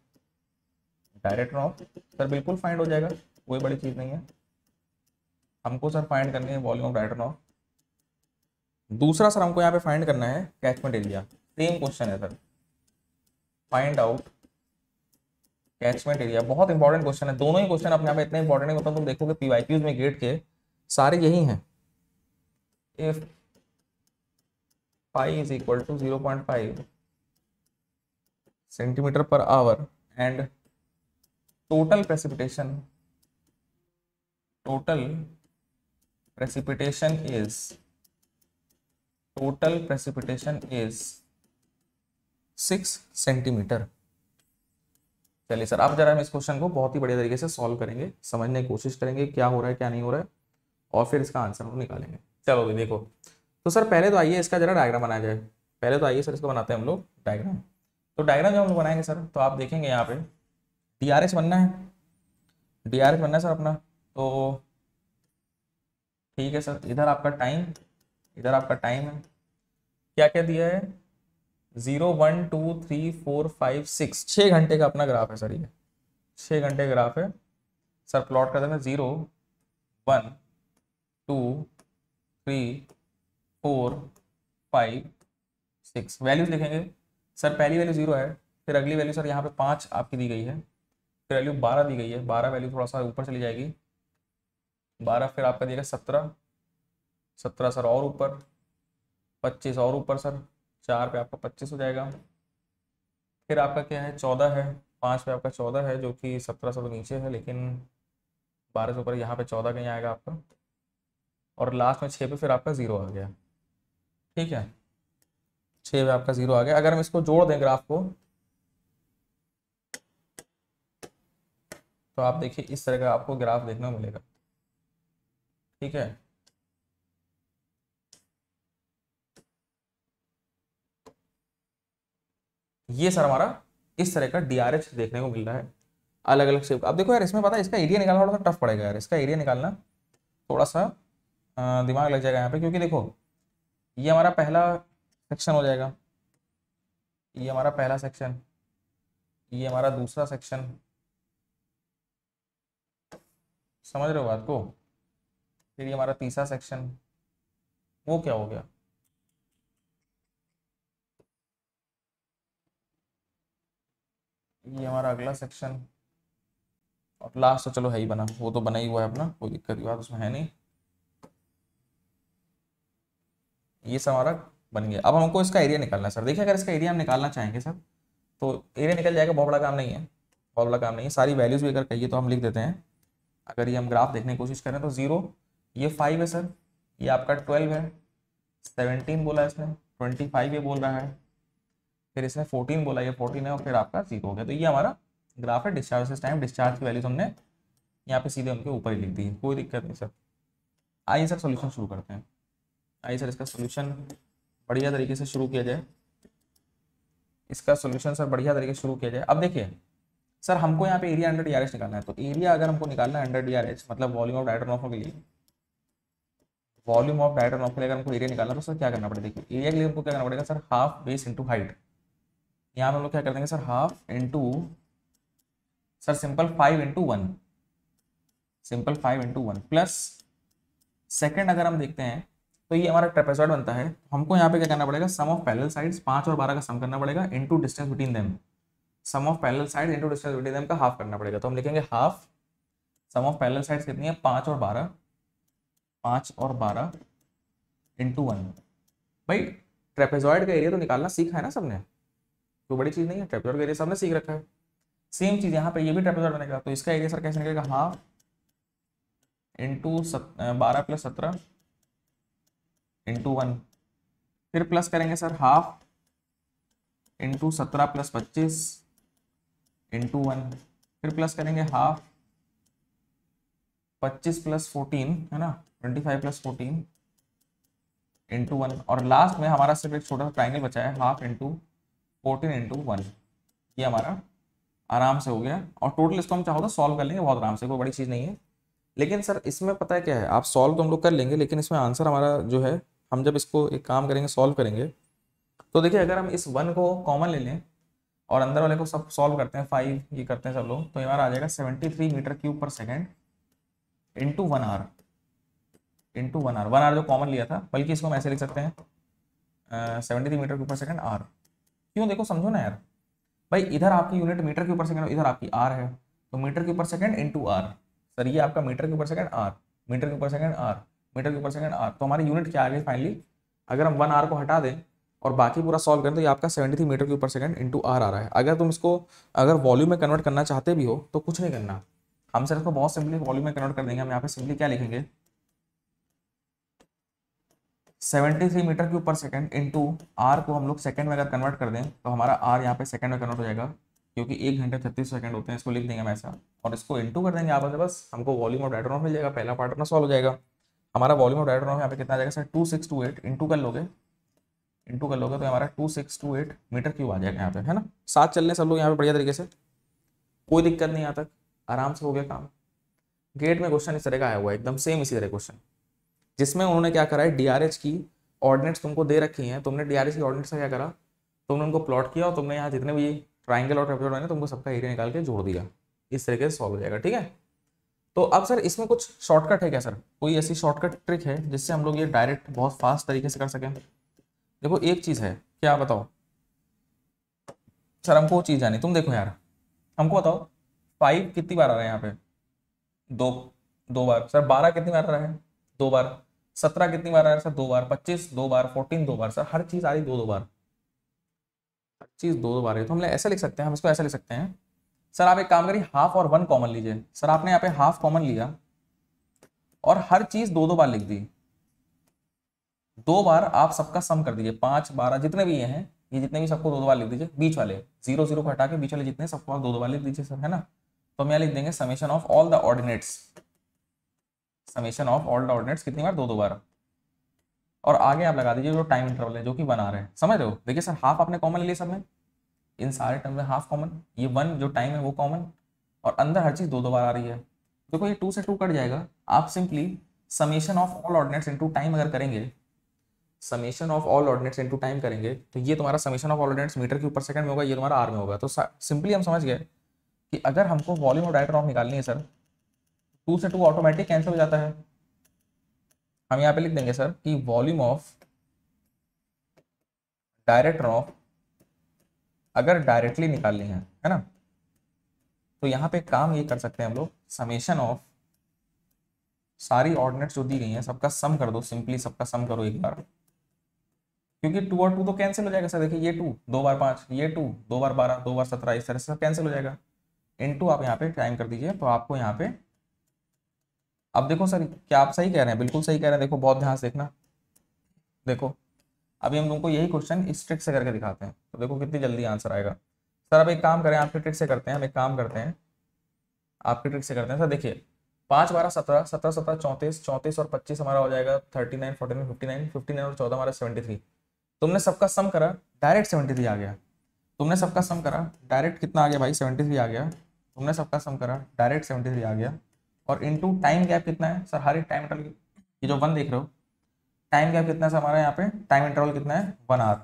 director of, sir बिल्कुल फाइंड हो जाएगा, कोई बड़ी चीज नहीं है। हमको सर फाइंड करनी है वॉल्यूम ऑफ डायरेक्टर ऑफ। दूसरा सर हमको यहाँ पे फाइंड करना है कैचमेंट एरिया, सेम क्वेश्चन है sir, find out catchment area. बहुत इंपॉर्टेंट क्वेश्चन है, दोनों ही क्वेश्चन अपने आप में इतने इंपॉर्टेंट है, मतलब तुम देखोगे PYQs में गेट के सारे यही हैं। If pi is equal to 0.5 centimetre per hour and total precipitation is 6 centimetre. चलिए सर, अब जरा हम इस क्वेश्चन को बहुत ही बढ़िया तरीके से सॉल्व करेंगे, समझने की कोशिश करेंगे क्या हो रहा है क्या नहीं हो रहा है, और फिर इसका आंसर हम निकालेंगे। चलो भी देखो, तो सर पहले तो आइए इसका जरा डायग्राम बनाया जाए। पहले तो आइए सर इसको बनाते हैं हम लोग डायग्राम। तो डायग्राम जब हम लोग बनाएंगे सर, तो आप देखेंगे यहाँ पे DRH बनना है, DRH बनना है सर अपना। तो ठीक है सर, इधर आपका टाइम, इधर आपका टाइम है, क्या क्या दिया है, 0, 1, 2, 3, 4, 5, 6, 6 घंटे का अपना ग्राफ है सर, ये 6 घंटे का ग्राफ है सर। प्लॉट कर देना 0, 1, 2, 3, 4, 5, 6। वैल्यूज लिखेंगे सर, पहली वैल्यू 0 है, फिर अगली वैल्यू सर यहाँ पे 5 आपकी दी गई है, फिर वैल्यू 12 दी गई है, 12 वैल्यू थोड़ा सा ऊपर चली जाएगी, 12 फिर आपका दिएगा 17, 17 सर और ऊपर, 25 और ऊपर सर, 4 पे आपका 25 हो जाएगा। फिर आपका क्या है 14 है, 5 पे आपका 14 है, जो कि 17 से तो नीचे है, लेकिन 12 से ऊपर यहाँ पे 14 कहीं आएगा आपका, और लास्ट में 6 पे फिर आपका 0 आ गया, ठीक है। 6 पे आपका 0 आ गया। अगर हम इसको जोड़ दें ग्राफ को, तो आप देखिए इस तरह का आपको ग्राफ देखने को मिलेगा, ठीक है। ये सर हमारा इस तरह का DRH देखने को मिल रहा है, अलग अलग शेप। अब देखो यार, इसमें पता है इसका एरिया निकालना थोड़ा सा टफ पड़ेगा यार, इसका एरिया निकालना थोड़ा सा दिमाग लग जाएगा यहाँ पे, क्योंकि देखो ये हमारा पहला सेक्शन हो जाएगा, ये हमारा पहला सेक्शन, ये हमारा दूसरा सेक्शन, समझ रहे हो बात को। फिर ये हमारा तीसरा सेक्शन, वो क्या हो गया, ये हमारा अगला सेक्शन, और लास्ट तो चलो है ही बना, वो तो बना ही हुआ है अपना, कोई दिक्कत की बात उसमें है नहीं। ये सब हमारा बन गया। अब हमको इसका एरिया निकालना है सर। देखिए अगर इसका एरिया हम निकालना चाहेंगे सर, तो एरिया निकल जाएगा, बहुत बड़ा काम नहीं है, बहुत बड़ा काम नहीं है। सारी वैल्यूज भी अगर कहिए तो हम लिख देते हैं। अगर ये हम ग्राफ देखने की कोशिश करें तो 0, ये 5 है सर, ये आपका 12 है, 17 बोला इसने, 25 ये बोल रहा है, फिर इसने 14 बोला, ये 14 है, और फिर आपका 0 हो गया। तो ये हमारा ग्राफ है डिस्चार्ज टाइम। डिस्चार्ज की वैल्यूज हमने यहाँ पे सीधे उनके ऊपर ही लिख दी है, कोई दिक्कत नहीं सर। आइए सर सोल्यूशन शुरू करते हैं। आइए सर इसका सोल्यूशन बढ़िया तरीके से शुरू किया जाए, इसका सोल्यूशन सर बढ़िया तरीके से शुरू किया जाए। अब देखिए सर, हमको यहाँ पे एरिया अंडर DRH निकालना है। तो एरिया अगर हमको निकालना है अंडर DRH, मतलब वॉल्यूम ऑफ डायरेक्टर ऑफ के लिए, वॉल्यूम ऑफ डायरेक्टर ऑफ के लिए अगर हमको एरिया निकालना तो सर क्या करना पड़ेगा, देखिए एरिया के लिए हमको क्या करना पड़ेगा sir, half base into height. यहाँ पर हम लोग क्या कर देंगे sir, half into sir simple 5 into 1, simple 5 into 1 plus second अगर हम देखते हैं तो ये हमारा ट्रेपेजॉइड बनता है। हमको यहाँ पे क्या करना पड़ेगा, सम ऑफ पैरेलल साइड्स 5 और 12 का सम करना पड़ेगा into distance between them. Sum of parallel side into distance between them का हाफ करना पड़ेगा। तो हम लिखेंगे half sum of parallel sides कितनी है, 5 और 12, 5 और 12 इंटू 1। भाई ट्रेपेजॉइड का एरिया तो निकालना सीखा है ना सबने, कोई बड़ी चीज़ नहीं है, ट्रेपेजॉइड का एरिया सबने सीख रखा है। सेम चीज़ यहाँ पे ये भी ट्रेपेजॉइड बनेगा। तो इसका एरिया सर कैसे निकलेगा, हाफ इंटू 12 + 17 इंटू 1, फिर प्लस करेंगे सर हाफ इंटू 17 + 25 इंटू 1, फिर प्लस करेंगे हाफ 25 + 14 है ना, 25 + 14 इंटू 1, और लास्ट में हमारा सिर्फ एक छोटा सा ट्राइंगल बचा है, हाफ इंटू 14 इंटू 1। ये हमारा आराम से हो गया। और टोटल इसको हम चाहो तो सॉल्व कर लेंगे बहुत आराम से, कोई बड़ी चीज़ नहीं है। लेकिन सर इसमें पता है क्या है, आप सॉल्व तो हम लोग कर लेंगे, लेकिन इसमें आंसर हमारा जो है, हम जब इसको एक काम करेंगे सॉल्व करेंगे, तो देखिए अगर हम इस 1 को कॉमन ले लें और अंदर वाले को सब सॉल्व करते हैं, 5 ये करते हैं सब लोग, तो हमारा आ जाएगा 73 m3/s into 1 hour, into 1 hour. 1 hour जो कॉमन लिया था, बल्कि इसको हम ऐसे लिख सकते हैं 73 m3/s आर। क्यों, देखो समझो ना यार, भाई इधर आपकी यूनिट m/s, इधर आपकी आर है, तो m/s इंटू आर। सर ये आपका m/s are, m/s are, m/s are. तो हमारी यूनिट क्या आ गई फाइनली, अगर हम 1 आर को हटा दें और बाकी पूरा सॉल्व करें तो ये आपका 73 m/s इंटू आर आ रहा है। अगर तुम इसको अगर वॉल्यूम में कन्वर्ट करना चाहते भी हो तो कुछ नहीं करना, हम सर इसको बहुत सिंपली वॉल्यूम में कन्वर्ट कर देंगे। हम यहाँ पे सिंपली क्या लिखेंगे, 73 m/s इंटू आर को हम लोग सेकंड में अगर कन्वर्ट कर दें तो हमारा आर यहाँ पे सेकंड में कन्वर्ट हो जाएगा, क्योंकि 1 घंटे 36 सेकंड होते हैं, इसको लिख देंगे हम ऐसा, और इसको इंटू कर देंगे आपस में, बस हमको वॉल्यूम ऑफ डायरेक्ट मिल जाएगा। पहला पार्ट अपना सॉल्व हो जाएगा। हमारा वॉल्यूम ऑफ डायरेक्ट यहाँ पे कितना आ जाएगा सर, 2628 इंटू कर लोगे तो हमारा 2628 m3 आ जाएगा यहाँ पे, है ना। साथ चल रहे सब लोग यहाँ पे बढ़िया तरीके से, कोई दिक्कत नहीं, यहाँ तक आराम से हो गया काम। गेट में क्वेश्चन इस तरह का आया हुआ है, एकदम सेम इसी तरह क्वेश्चन, जिसमें उन्होंने क्या करा है, डीआरएच की ऑर्डिनेट्स तुमको दे रखी हैं, तुमने डीआरएच की ऑर्डिनेट्स का क्या करा, तुमने उनको प्लॉट किया और तुमने यहाँ जितने भी ट्राइंगल और ट्रेपेजॉइड बने तुमको सबका एरिया निकाल के जोड़ दिया। इस तरीके से सॉल्व हो जाएगा, ठीक है। तो अब सर इसमें कुछ शॉर्टकट है क्या सर, कोई ऐसी शॉर्टकट ट्रिक है जिससे हम लोग ये डायरेक्ट बहुत फास्ट तरीके से कर सकें? देखो एक चीज़ है, क्या बताओ सर, हमको वो चीज़ जानी, तुम देखो यार, हमको बताओ 5 कितनी बार आ रहा है यहाँ पे, दो बार। सर 12 कितनी बार आ रहा है, 2 बार। 17 कितनी बार आ रहा है सर, 2 बार। 25 2 बार, 14 2 बार। सर हर चीज़ आ रही 2 बार, हर चीज़ 2 बार है। तो हम ऐसा लिख सकते हैं, हम इसको ऐसा लिख सकते हैं सर, आप एक काम करिए, हाफ और 1 कॉमन लीजिए। सर आपने यहाँ पे हाफ कॉमन लिया और हर चीज़ 2 बार लिख दी, 2 बार आप सबका सम कर दीजिए, 5 12 जितने भी ये हैं, ये जितने भी सबको 2 बार लिख दीजिए। बीच वाले 0 0 को हटा के बीच वाले जितने सबको आप 2 बार लिख दीजिए सर, है ना। तो हम यहाँ लिख देंगे summation of all the ordinates, summation of all the ordinates कितनी बार, 2 बार। और आगे आप लगा दीजिए जो टाइम इंटरवल है जो कि 1 आ रहा है, समझ रहे हो। देखिए सर हाफ आपने कॉमन ले लिया सब में, इन सारे टर्म में हाफ कॉमन, ये 1 जो टाइम है वो कॉमन, और अंदर हर चीज़ 2 बार आ रही है। देखो ये 2 से 2 कट जाएगा, आप simply summation of all ordinates into time अगर करेंगे, summation of all ordinates into time करेंगे तो ये तुम्हारा summation of all ordinates m/s में होगा, ये तुम्हारा आर में होगा। तो सिंपली हम समझ गए कि अगर हमको वॉल्यूम ऑफ डायरेक्ट रनऑफ निकालनी है सर, 2 से 2 ऑटोमेटिक कैंसिल हो जाता है। हम यहाँ पे लिख देंगे सर कि वॉल्यूम ऑफ डायरेक्ट रनऑफ अगर डायरेक्टली निकालनी है ना, तो यहाँ पे काम ये कर सकते हैं हम लोग, समेशन ऑफ सारी ऑर्डिनेट्स जो दी गई हैं सबका सम कर दो, सिंपली सबका सम करो एक बार, क्योंकि 2 और 2 तो कैंसिल हो जाएगा सर। देखिए ये 2 2 बार 5, ये 2 2 बार 12, 2 बार 17, इस तरह से कैंसिल हो जाएगा। इनटू आप यहाँ पे टाइम कर दीजिए, तो आपको यहाँ पे, अब देखो सर क्या आप सही कह रहे हैं, बिल्कुल सही कह रहे हैं। देखो बहुत ध्यान से देखना, देखो अभी हम तुमको यही क्वेश्चन इस ट्रिक से करके दिखाते हैं, तो देखो कितनी जल्दी आंसर आएगा। सर अब एक काम करें, आपकी ट्रिक से करते हैं, हम एक काम करते हैं, आपकी ट्रिक से करते हैं। सर देखिए 5 12 17, 17 17 34, 34 और 25 हमारा हो जाएगा 39, 49 59, 59 और 14 हमारा 73। तुमने सबका सम करा, डायरेक्ट 73 आ गया। तुमने सबका सम करा, डायरेक्ट कितना आ गया भाई, 73 आ गया। तुमने सबका सम करा, डायरेक्ट 73 आ गया। और इनटू टाइम गैप कितना है सर, हर एक टाइम इंटरवल, ये जो 1 देख रहे हो, टाइम गैप कितना है हमारा यहाँ पे, टाइम इंटरवल कितना है, 1 आवर।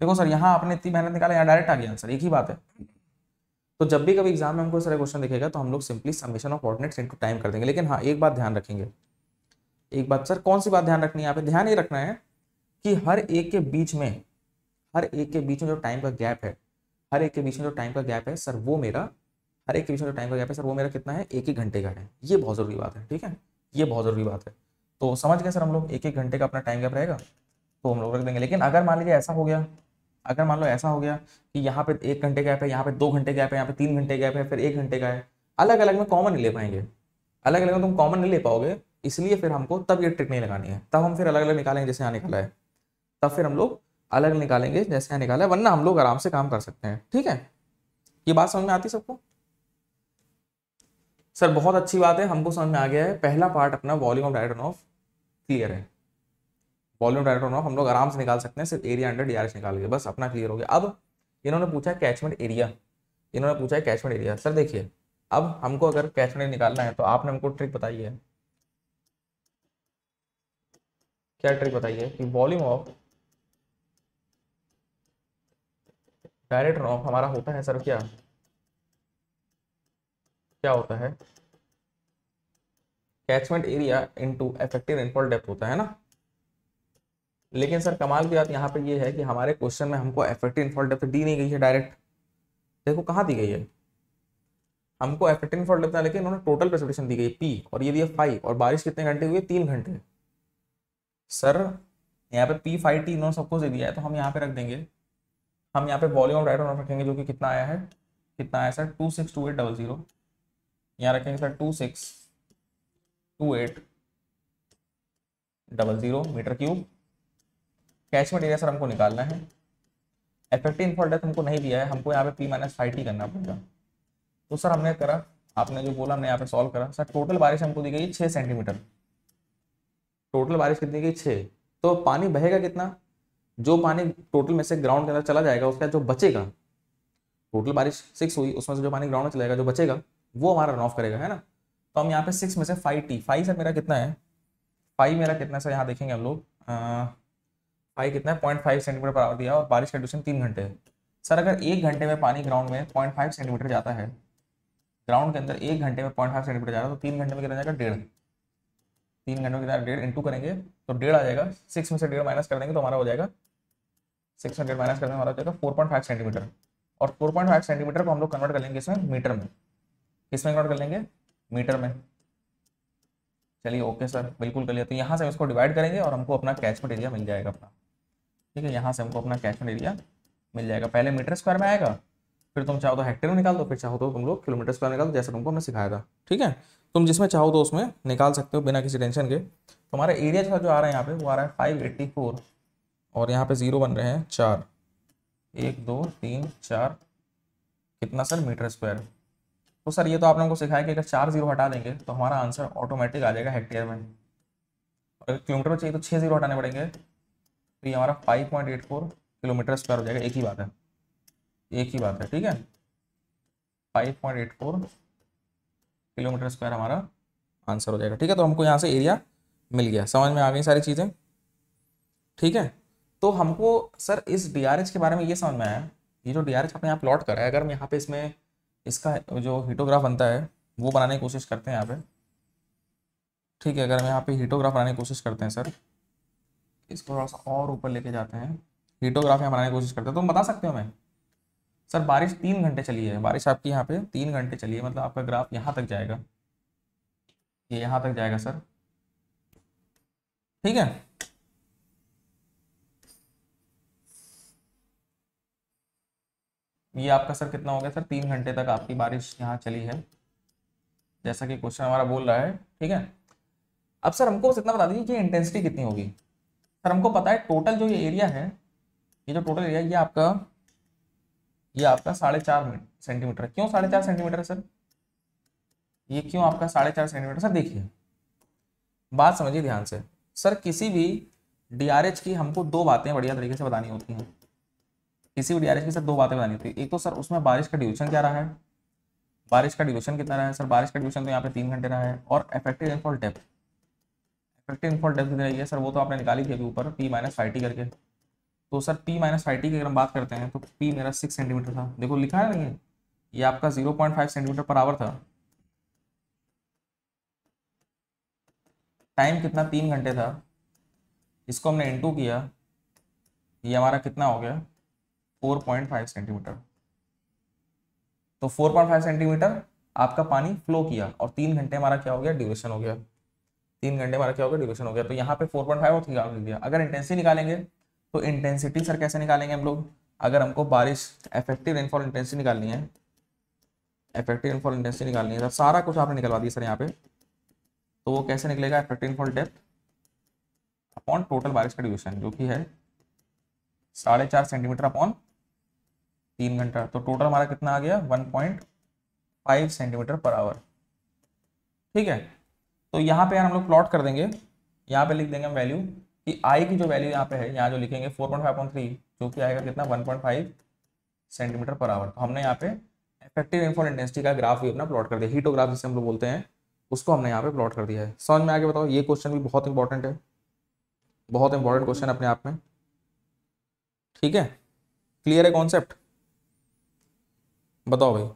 देखो सर यहाँ आपने इतनी मेहनत निकाला, यहाँ डायरेक्ट आ गया आंसर, एक ही बात है। तो जब भी कभी एग्जाम में हमको इस तरह क्वेश्चन दिखेगा तो हम लोग simply summation of ordinates into time कर देंगे। लेकिन हाँ एक बात ध्यान रखेंगे, एक बात सर, कौन सी बात ध्यान रखनी है यहाँ पे? ध्यान ये रखना है कि हर एक के बीच में जो टाइम का गैप है, हर एक के बीच में जो टाइम का गैप है सर, वो मेरा हर एक के बीच में जो टाइम का गैप है सर, वो मेरा कितना है? 1-1 घंटे का है। ये बहुत ज़रूरी बात है, ठीक है, ये बहुत ज़रूरी बात है। तो समझ गए सर हम लोग, 1-1 घंटे का अपना टाइम गैप रहेगा तो हम लोग रख देंगे। लेकिन अगर मान लीजिए ऐसा हो गया, अगर मान लो ऐसा हो गया कि यहाँ पे 1 घंटे गैप है, यहाँ पे 2 घंटे गैप है, यहाँ पे 3 घंटे गैप है, फिर 1 घंटे का है, अलग अलग में कॉमन नहीं ले पाएंगे, अलग अलग में तुम कॉमन नहीं ले पाओगे, इसलिए फिर हमको तब ये ट्रिक नहीं लगानी है। तब हम फिर अलग अलग निकालेंगे जैसे यहाँ निकाला है, तब फिर हम लोग अलग निकालेंगे जैसे यहाँ निकाला है, वरना हम लोग आराम से काम कर सकते हैं। ठीक है, ये बात समझ में आती सबको? सर बहुत अच्छी बात है, हमको समझ में आ गया है। पहला पार्ट अपना volume of direct of clear है। वॉल्यूम ऑफ डायरेक्ट ऑफ हम लोग आराम से निकाल सकते हैं, सिर्फ एरिया अंडर डीआरएच निकाल के, बस अपना क्लियर हो गया। अब इन्होंने पूछा कैचमेंट एरिया, इन्होंने पूछा है कैचमेंट एरिया। सर देखिए, अब हमको अगर कैचमेंट निकालना है तो आपने हमको ट्रिक बताई है, क्या ट्रिक बताई है कि volume of direct run of हमारा होता है सर क्या होता है? Catchment area into effective rainfall depth होता है ना। लेकिन सर कमाल की बात यहाँ पे ये है कि हमारे क्वेश्चन में हमको इफेक्टिव रेनफॉल डेप्थ दी नहीं गई है डायरेक्ट। देखो कहाँ दी गई है, हमको इफेक्टिव रेनफॉल डेप्थ, लेकिन उन्होंने टोटल प्रेसिपिटेशन दी गई P और ये दिया 5, और बारिश कितने घंटे हुई है? 3 घंटे। सर यहाँ पे P 5 T इन्होंने सब कुछ दे दिया है, तो हम यहाँ पे रख देंगे, हम यहाँ पे वॉल्यूम ऑफ डायरेक्ट रन रखेंगे जो कि कितना आया है, कितना आया सर? 262800। यहाँ रखेंगे sir 262800 metre cube. Catchment area sir हमको निकालना है, इफेक्टिव रेनफॉल डेप्थ हमको नहीं दिया है, हमको यहाँ पे P - 5T करना पड़ेगा। तो सर हमने करा, आपने जो बोला हमने यहाँ पे सॉल्व करा। सर टोटल बारिश हमको दी गई 6 सेंटीमीटर, टोटल बारिश कितनी गई? 6। तो पानी बहेगा कितना? जो पानी टोटल में से ग्राउंड के अंदर चला जाएगा, उसका जो बचेगा, टोटल बारिश 6 हुई, उसमें से जो पानी ग्राउंड में चलेगा, जो बचेगा वो हमारा रन ऑफ करेगा, है ना। तो हम यहाँ पे 6 में से 5T, 5 सर मेरा कितना है? 5 मेरा कितना सर, यहाँ देखेंगे हम लोग, 5 कितना है? 0.5 सेंटीमीटर पर आवर दिया, और बारिश का ड्यूरेशन 3 घंटे है। सर अगर 1 घंटे में पानी ग्राउंड में 0.5 सेंटीमीटर जाता है, ग्राउंड के अंदर 1 घंटे में 0.5 सेंटीमीटर जा रहा है, तो 3 घंटे में कितना जाएगा? 1.5। 3 घंटे में कितना? 1.5 इंटू करेंगे तो 1.5 आ जाएगा। 6 में से 1.5 माइनस कर देंगे तो हमारा हो जाएगा, 6 में 1.5 माइनस करने हमारा हो जाएगा 4.5 सेंटीमीटर। और 4.5 सेंटीमीटर को हम लोग कन्वर्ट कर लेंगे इसमें मीटर में, किसमें कन्वर्ट कर लेंगे? मीटर में। चलिए ओके सर, बिल्कुल कर लिया। तो यहाँ से इसको डिवाइड करेंगे और हमको अपना कैचमेंट एरिया मिल जाएगा अपना। ठीक है, यहाँ से हमको अपना कैचमेंट एरिया मिल जाएगा। पहले मीटर स्क्वायर में आएगा, फिर तुम चाहो तो हेक्टेयर में निकाल दो, फिर चाहो तो तुम लोग किलोमीटर स्क्वायर निकाल दो, जैसे तुमको हमने सिखाया था। ठीक है, तुम जिसमें चाहो तो उसमें निकाल सकते हो बिना किसी टेंशन के। तुम्हारा एरिया जो आ रहा है यहाँ पे, वो आ रहा है 584, और यहाँ पे 0 बन रहे हैं 4, 1 2 3 4, कितना सर? Metre square. तो सर ये तो आपने हमको सिखाया कि अगर 4 0 हटा देंगे तो हमारा आंसर ऑटोमेटिक आ जाएगा हेक्टेयर में। अगर किलोमीटर में चाहिए तो 6 0 हटाने पड़ेंगे, तो ये हमारा 5.84 किलोमीटर स्क्वायर हो जाएगा। एक ही बात है, एक ही बात है। ठीक है, 5.84 किलोमीटर स्क्वायर हमारा आंसर हो जाएगा। ठीक है, तो हमको यहाँ से एरिया मिल गया, समझ में आ गई सारी चीज़ें। ठीक है, तो हमको सर इस डीआरएच के बारे में ये समझ में आया, ये जो डीआरएच आपने यहाँ प्लॉट करा है, अगर हम यहाँ पे इसमें इसका जो हिटोग्राफ बनता है वो बनाने की कोशिश करते हैं यहाँ पे। ठीक है, अगर हम यहाँ पे हिटोग्राफ बनाने की कोशिश करते हैं सर, इसको थोड़ा सा और ऊपर लेके जाते हैं, हिटोग्राफ यहाँ बनाने की कोशिश करते हैं, तो बता सकते हो मैं सर बारिश 3 घंटे चली है, बारिश आपकी यहाँ पे 3 घंटे चली है, मतलब आपका ग्राफ यहाँ तक जाएगा, ये यहाँ तक जाएगा सर। ठीक है, ये आपका सर कितना हो गया सर? 3 घंटे तक आपकी बारिश यहाँ चली है, जैसा कि क्वेश्चन हमारा बोल रहा है। ठीक है, अब सर हमको इतना बता दीजिए कि इंटेंसिटी कितनी होगी। सर हमको पता है टोटल जो ये एरिया है, ये जो टोटल एरिया ये आपका 4.5 सेंटीमीटर। क्यों 4.5 सेंटीमीटर है सर? ये क्यों आपका 4.5 सेंटीमीटर? सर देखिए, बात समझिए ध्यान से। सर किसी भी डीआरएच की हमको 2 बातें बढ़िया तरीके से बतानी होती हैं। किसी भी डीआरएच की सर 2 बातें बतानी होती है। एक तो सर उसमें बारिश का ड्यूरेशन क्या रहा है, बारिश का ड्यूरेशन कितना रहा है सर? बारिश का ड्यूरेशन तो यहाँ पे 3 घंटे रहा है। और effective rainfall depth, effective rainfall depth कितनी रही है सर? वो तो आपने निकाली थी अभी ऊपर, P - 5T करके। तो सर P - 5T की अगर हम बात करते हैं तो P मेरा 6 सेंटीमीटर था, देखो लिखा है नहीं है, ये आपका 0.5 सेंटीमीटर पर आवर था। टाइम कितना 3 घंटे था, इसको हमने इनटू किया, ये हमारा कितना हो गया 4.5 सेंटीमीटर। तो 4.5 सेंटीमीटर आपका पानी फ्लो किया और 3 घंटे हमारा क्या हो गया ड्यूरेशन हो गया, 3 घंटे हमारा क्या हो गया ड्यूरेशन हो गया। तो यहाँ पे 4.5 और 3 लिख दिया। अगर इंटेंसिटी निकालेंगे तो इंटेंसिटी सर कैसे निकालेंगे हम लोग, अगर हमको बारिश इफेक्टिव रेनफॉल इंटेंसिटी निकालनी है, इफेक्टिव रेनफॉल इंटेंसिटी निकालनी है, तो सारा कुछ आपने निकलवा दिया सर यहाँ पे। तो वो कैसे निकलेगा, effective rainfall depth upon total बारिश का ड्यूरेशन, जो कि है 4.5 सेंटीमीटर अपॉन 3 घंटा। तो टोटल हमारा कितना आ गया 1.5 सेंटीमीटर पर आवर। ठीक है, तो यहाँ पे यार हम लोग प्लॉट कर देंगे, यहाँ पे लिख देंगे हम वैल्यू कि आई की जो वैल्यू यहाँ पे है, यहाँ जो लिखेंगे 4.5/3 जो कि आएगा कितना 1.5 सेंटीमीटर पर आवर। तो हमने यहाँ पे इफेक्टिव रेनफॉल इंटेंसिटी का ग्राफ भी अपना प्लॉट कर दिया, हीटोग्राफ जिसे हम लोग बोलते हैं, उसको हमने यहाँ पे प्लॉट कर दिया है। समझ में आगे बताओ, ये क्वेश्चन भी बहुत इंपॉर्टेंट है, बहुत इंपॉर्टेंट क्वेश्चन अपने आप में। ठीक है, क्लियर है कॉन्सेप्ट, बताओ भाई।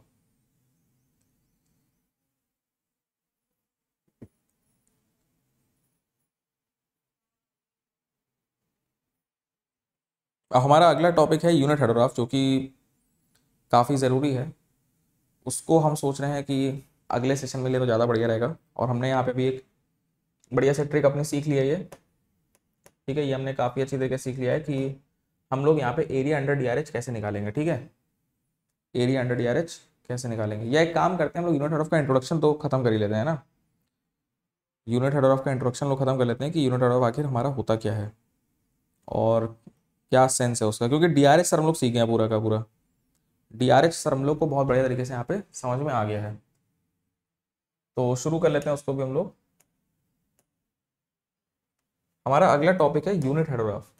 हमारा अगला टॉपिक है यूनिट हाइड्रोग्राफ, जो कि काफ़ी ज़रूरी है। उसको हम सोच रहे हैं कि अगले सेशन में ले तो ज़्यादा बढ़िया रहेगा। और हमने यहाँ पे भी एक बढ़िया से ट्रिक अपनी सीख लिया है ये। ठीक है, ये हमने काफ़ी अच्छी तरीके सीख लिया है कि हम लोग यहाँ पे एरिया अंडर DRH कैसे निकालेंगे। ठीक है, एरिया अंडर DRH कैसे निकालेंगे, या एक काम करते हैं हम लोग यूनिट हाइड्रोग्राफ का इंट्रोडक्शन तो खत्म कर ही लेते हैं ना। यूनिट हाइड्रोग्राफ का इंट्रोडक्शन लोग खत्म कर लेते हैं कि यूनिट हाइड्रोग्राफ आखिर हमारा होता क्या है और क्या सेंस है उसका, क्योंकि DRH सर हम लोग सीख गए हैं पूरा का पूरा। DRH सर हम लोग को बहुत बढ़िया तरीके से यहाँ पे समझ में आ गया है। तो शुरू कर लेते हैं उसको भी हम लोग। हमारा अगला टॉपिक है यूनिट हाइड्रोग्राफ।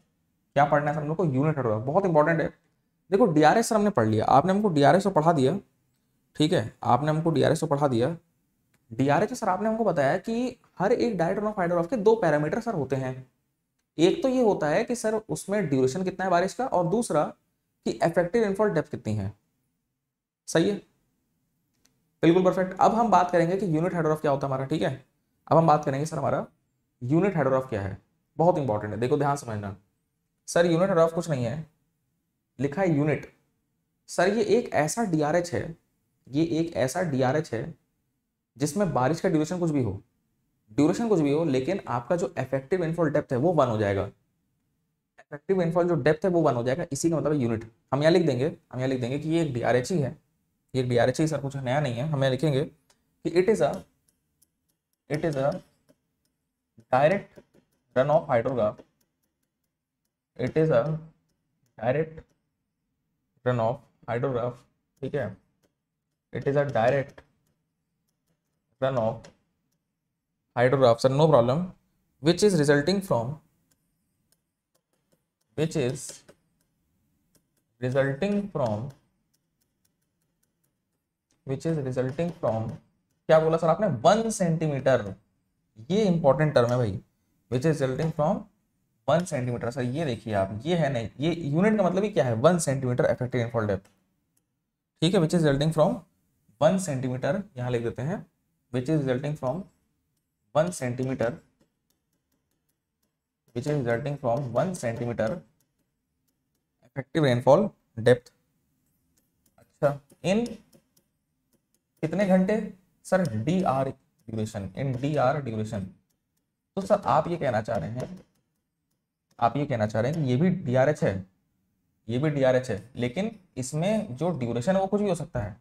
क्या पढ़ना है सर हम लोग को, यूनिट हाइड्रोग्राफ बहुत इंपॉर्टेंट है। देखो DRH सर हमने पढ़ लिया, आपने हमको DRH तो पढ़ा दिया, ठीक है, आपने हमको DRH तो पढ़ा दिया। DRH सर आपने हमको बताया कि हर एक डायरेक्टर ऑफ हाइड्रोग्राफ के 2 पैरामीटर सर होते हैं। एक तो ये होता है कि सर उसमें ड्यूरेशन कितना है बारिश का, और दूसरा कि इफेक्टिव रेनफॉल डेप्थ कितनी है। सही है, बिल्कुल परफेक्ट। अब हम बात करेंगे कि यूनिट हाइड्रोग्राफ क्या होता है हमारा। ठीक है, अब हम बात करेंगे सर हमारा यूनिट हाइड्रोग्राफ क्या है, बहुत इंपॉर्टेंट है। देखो ध्यान समझना सर, यूनिट हाइड्रोग्राफ कुछ नहीं है, लिखा है यूनिट। सर ये एक ऐसा DRH है, ये एक ऐसा DRH है जिसमें बारिश का ड्यूरेशन कुछ भी हो, ड्यूरेशन कुछ भी हो, लेकिन आपका जो इफेक्टिव रेनफॉल डेप्थ है वो 1 हो जाएगा। इफेक्टिव रेनफॉल जो डेप्थ है वो 1 हो जाएगा, इसी का मतलब यूनिट। हम यहाँ लिख देंगे, हम यहाँ लिख देंगे कि ये एक DRH ही है, ये एक DRH ही सर, कुछ नया नहीं है। हम यहाँ लिखेंगे कि it is a direct run of hydrograph, it is a direct run of hydrograph. ठीक है, it is a direct run of hydrograph sir, no problem, which is resulting from क्या बोला सर आपने 1 सेंटीमीटर। ये इंपॉर्टेंट टर्म है भाई, which is resulting from 1 centimetre. Sir ये देखिए आप, ये है नहीं, ये यूनिट का मतलब ही क्या है 1 सेंटीमीटर इफेक्टिव रेनफॉल डेप्थ। ठीक है, which is resulting from 1 centimetre, यहाँ लिख देते हैं which is resulting from 1 centimetre, which is resulting from 1 centimetre effective rainfall depth. अच्छा, इन कितने घंटे सर, DR ड्यूरेशन, इन DR ड्यूरेशन। तो सर आप ये कहना चाह रहे हैं, आप ये कहना चाह रहे हैं कि ये भी DRH है, ये भी DRH है, लेकिन इसमें जो ड्यूरेशन है वो कुछ भी हो सकता है।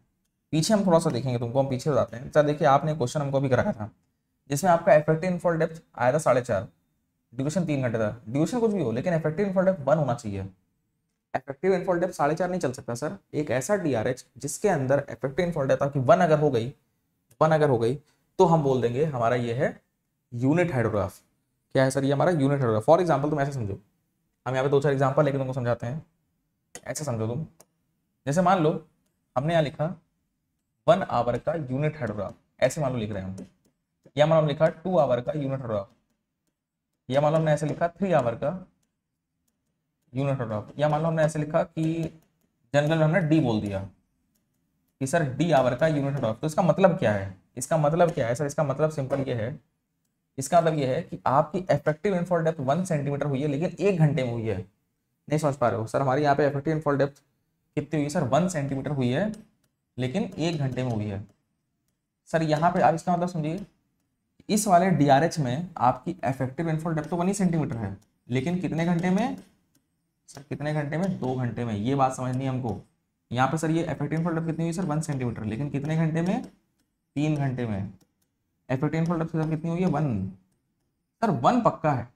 पीछे हम थोड़ा सा देखेंगे, तुमको हम पीछे बताते हैं। सर देखिए, आपने क्वेश्चन हमको भी कराया था जिसमें आपका इफेक्टिव रेनफॉल डेप्थ आया था 4.5, ड्यूरेशन 3 घंटे था। ड्यूरेशन कुछ भी हो, लेकिन इफेक्टिव रेनफॉल डेप्थ 1 होना चाहिए। इफेक्टिव रेनफॉल डेप्थ 4.5 नहीं चल सकता सर। एक ऐसा DRH जिसके अंदर इफेक्टिव रेनफॉल डेप्थ आपकी 1 अगर हो गई तो हम बोल देंगे हमारा ये है यूनिट हाइड्रोग्राफ। क्या है सर, ये हमारा यूनिट हाइड्रोग्राफ। फॉर एग्जाम्पल तुम ऐसे समझो, हम यहाँ पे 2-4 एग्जाम्पल लेके तुमको समझाते हैं। ऐसे समझो तुम, जैसे मान लो हमने यहाँ लिखा 1 आवर का यूनिट हाइड्रोग्राफ, ऐसे मान लो लिख रहे हैं हम। या मान लो लिखा 2 आवर का यूनिट हाइड्रोग्राफ, या मान लो हमने ऐसे लिखा 3 आवर का यूनिट हाइड्रोग्राफ, या मान लो हमने ऐसे लिखा कि जनरल में हमने D बोल दिया कि सर D आवर का यूनिट हाइड्रोग्राफ। तो इसका मतलब क्या है, इसका मतलब क्या है सर, इसका मतलब सिंपल ये है इसका मतलब ये है कि आपकी इफेक्टिव रेनफॉल डेप्थ 1 सेंटीमीटर हुई है, लेकिन 1 घंटे में हुई है। नहीं समझ पा रहे हो सर, हमारी यहाँ पे इफेक्टिव रेनफॉल डेप्थ कितनी हुई है सर? 1 सेंटीमीटर हुई है, लेकिन 1 घंटे में हुई है। सर यहाँ पे आप इसका मतलब समझिए, इस वाले DRH में आपकी इफेक्टिव रेनफॉल डेप्थ तो 1 ही सेंटीमीटर है, लेकिन कितने घंटे में सर? कितने घंटे में? 2 घंटे में। ये बात समझनी है हमको। यहाँ पे सर ये इफेक्टिव रेनफॉल डेप्थ कितनी हुई सर? 1 सेंटीमीटर, लेकिन कितने घंटे में? 3 घंटे में। इफेक्टिव रेनफॉल डेप्थ सर कितनी हुई है? 1। सर 1 पक्का है,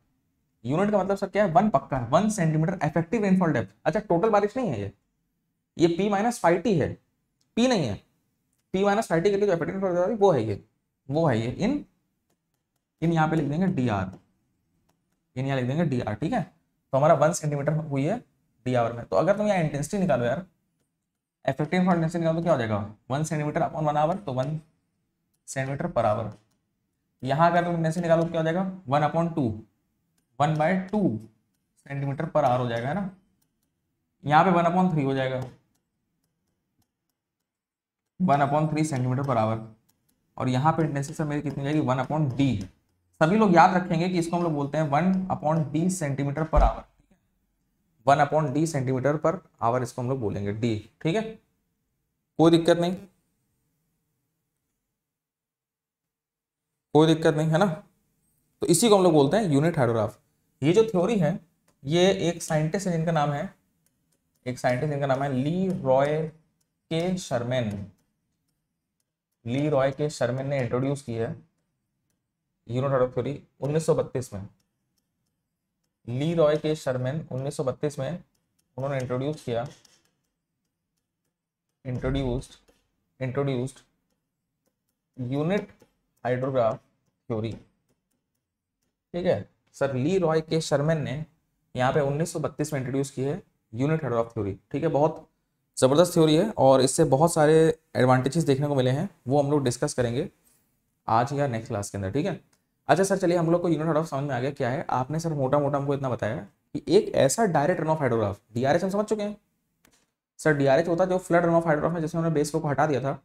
यूनिट का मतलब सर क्या है? 1 पक्का है, 1 सेंटीमीटर इफेक्टिव रेनफॉल डेप्थ। अच्छा टोटल बारिश नहीं है ये P-5T है, P नहीं है। P-5T के लिए जो इफेक्टिव रेनफॉल डेप्थ वो है ये, इन यहाँ पे लिख देंगे DR, इन यहाँ लिख देंगे DR, ठीक है। तो हमारा 1 सेंटीमीटर हुई है डी आवर में। तो अगर तुम यहाँ इंटेंसिटी निकालो यार, इफेक्टिव रेनफॉल इंटेंसिटी निकालो तो क्या हो जाएगा? 1 सेंटीमीटर अपॉन 1 आवर, तो 1 सेंटीमीटर पर आवर। यहाँ अगर तुम इंटेंसिटी निकालो तो क्या हो जाएगा? 1/2, 1/2 सेंटीमीटर पर आवर हो जाएगा, है ना। यहाँ पे 1/3 हो जाएगा, 1/3 सेंटीमीटर पर आवर। और यहाँ पे इंटेंसिटी सर मेरी कितनी जाएगी? 1/d। सभी लोग याद रखेंगे कि इसको हम लोग बोलते हैं 1/d centimetre per our, 1/d centimetre per our इसको हम लोग बोलेंगे d, ठीक है। कोई दिक्कत नहीं, कोई दिक्कत नहीं, है ना। तो इसी को हम लोग बोलते हैं यूनिट हाइड्रोग्राफ। ये जो थ्योरी है, ये एक साइंटिस्ट है जिनका नाम है, ली रॉय के शर्मैन ने इंट्रोड्यूस की है यूनिट हाइड्रोग्राफ थ्योरी 1932 में। ली रॉय के शर्मैन 1932 में उन्होंने इंट्रोड्यूस्ड यूनिट हाइड्रोग्राफ थ्योरी, ठीक है सर। ली रॉय के शर्मैन ने यहाँ पे 1932 में इंट्रोड्यूस की है यूनिट हाइड्रोग्राफ थ्योरी, ठीक है। बहुत ज़बरदस्त थ्योरी है और इससे बहुत सारे एडवांटेजेस देखने को मिले हैं, वो हम लोग डिस्कस करेंगे आज या नेक्स्ट क्लास के अंदर, ठीक है। अच्छा सर चलिए, हम लोग को यूनिट हाइड्रोग्राफ समझ में आ गया क्या है। आपने सर मोटा मोटा हमको इतना बताया कि एक ऐसा direct run of hydrograph, DRH हम समझ चुके हैं सर। DRH होता है जो फ्लड रन ऑफ हाइड्रोग्राफ है, जिसमें उन्होंने बेस फ्लो को हटा दिया था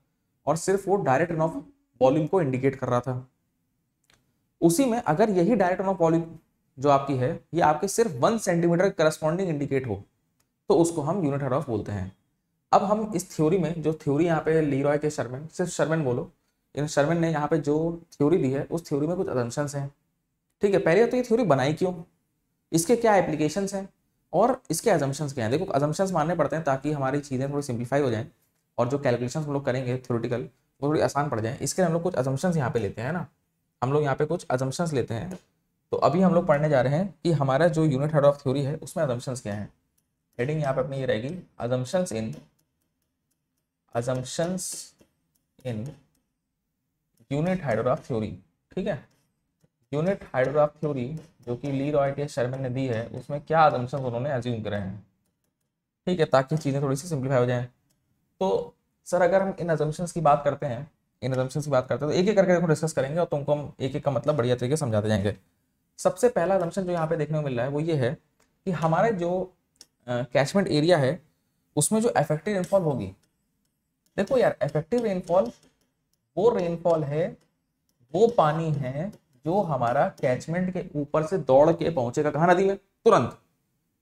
और सिर्फ वो डायरेक्ट रन ऑफ वॉल्यूम को इंडिकेट कर रहा था। उसी में अगर यही डायरेक्ट रन ऑफ वॉल्यूम जो आपकी है, ये आपके सिर्फ 1 सेंटीमीटर करस्पॉन्डिंग इंडिकेट हो, तो उसको हम यूनिट हाइड्रोग्राफ बोलते हैं। अब हम इस थ्योरी में, जो थ्योरी यहाँ पे ली रॉय के शर्मैन, सिर्फ शर्मैन बोलो, इन शर्मैन ने यहाँ पे जो थ्योरी दी है, उस थ्योरी में कुछ असम्पशंस हैं, ठीक है। पहले तो ये थ्योरी बनाई क्यों, इसके क्या एप्लीकेशंस हैं और इसके असम्पशंस क्या हैं। देखो असम्पशंस मानने पड़ते हैं ताकि हमारी चीज़ें थोड़ी सिंप्लीफाई हो जाएं और जो कैलकुलेशंस हम लोग करेंगे थ्योरेटिकल, वो थोड़ी आसान पड़ जाए। इसके लिए हम लोग कुछ असम्पशंस यहाँ पे लेते हैं ना, हम लोग यहाँ पे कुछ असम्पशंस लेते हैं। तो अभी हम लोग पढ़ने जा रहे हैं कि हमारा जो यूनिट हाइड्रोग्राफ थ्योरी है उसमें असम्पशंस क्या हैं। हेडिंग यहाँ पे अपनी ये रहेगी, assumptions in unit hydrograph theory, ठीक है। यूनिट हाइड्रोग्राफ थ्योरी जो कि ली रॉय के शर्मैन ने दी है, उसमें क्या असम्पशंस उन्होंने एज्यूम करे हैं, ठीक है, ताकि चीज़ें थोड़ी सी सिंप्लीफाई हो जाएं। तो सर अगर हम इन असम्पशंस की बात करते हैं, तो एक एक करके देखो डिस्कस करेंगे और तुमको हम एक एक का मतलब बढ़िया तरीके से समझाते जाएंगे। सबसे पहला असम्पशन जो यहाँ पे देखने को मिल रहा है वो ये है कि हमारे जो कैचमेंट एरिया है उसमें जो इफेक्टिव रेनफॉल होगी, देखो यार इफेक्टिव रेनफॉल वो रेनफॉल है, वो पानी है जो हमारा कैचमेंट के ऊपर से दौड़ के पहुंचेगा कहाँ? नदी में, तुरंत,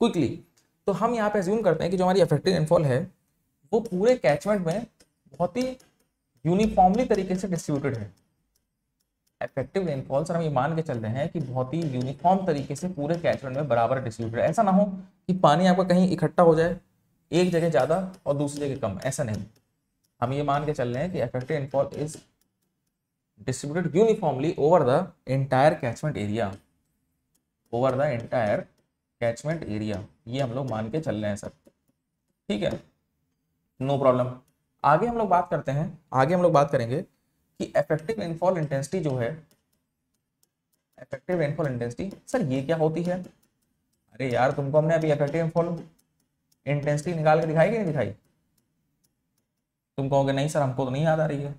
क्विकली। तो हम यहाँ पे अज्यूम करते हैं कि जो हमारी इफेक्टिव रेनफॉल है वो पूरे कैचमेंट में बहुत ही यूनिफॉर्मली तरीके से डिस्ट्रीब्यूटेड है। इफेक्टिव रेनफॉल सर हम ये मान के चल रहे हैं कि बहुत ही यूनिफॉर्म तरीके से पूरे कैचमेंट में बराबर डिस्ट्रीब्यूटेड है। ऐसा ना हो कि पानी आपका कहीं इकट्ठा हो जाए, एक जगह ज़्यादा और दूसरी जगह कम, ऐसा नहीं। हम ये मान के चल रहे हैं कि effective rainfall is distributed uniformly over the entire catchment area, ये हम लोग मान के चल रहे हैं सर, ठीक है, नो प्रॉब्लम। आगे हम लोग बात करते हैं, आगे हम लोग बात करेंगे कि इफेक्टिव रेनफॉल इंटेंसिटी जो है, इफेक्टिव रेनफॉल इंटेंसिटी सर ये क्या होती है। अरे यार तुमको हमने अभी इफेक्टिव रेनफॉल इंटेंसिटी निकाल के दिखाई कि नहीं दिखाई? तुम कहोगे नहीं सर हमको तो नहीं याद आ रही है।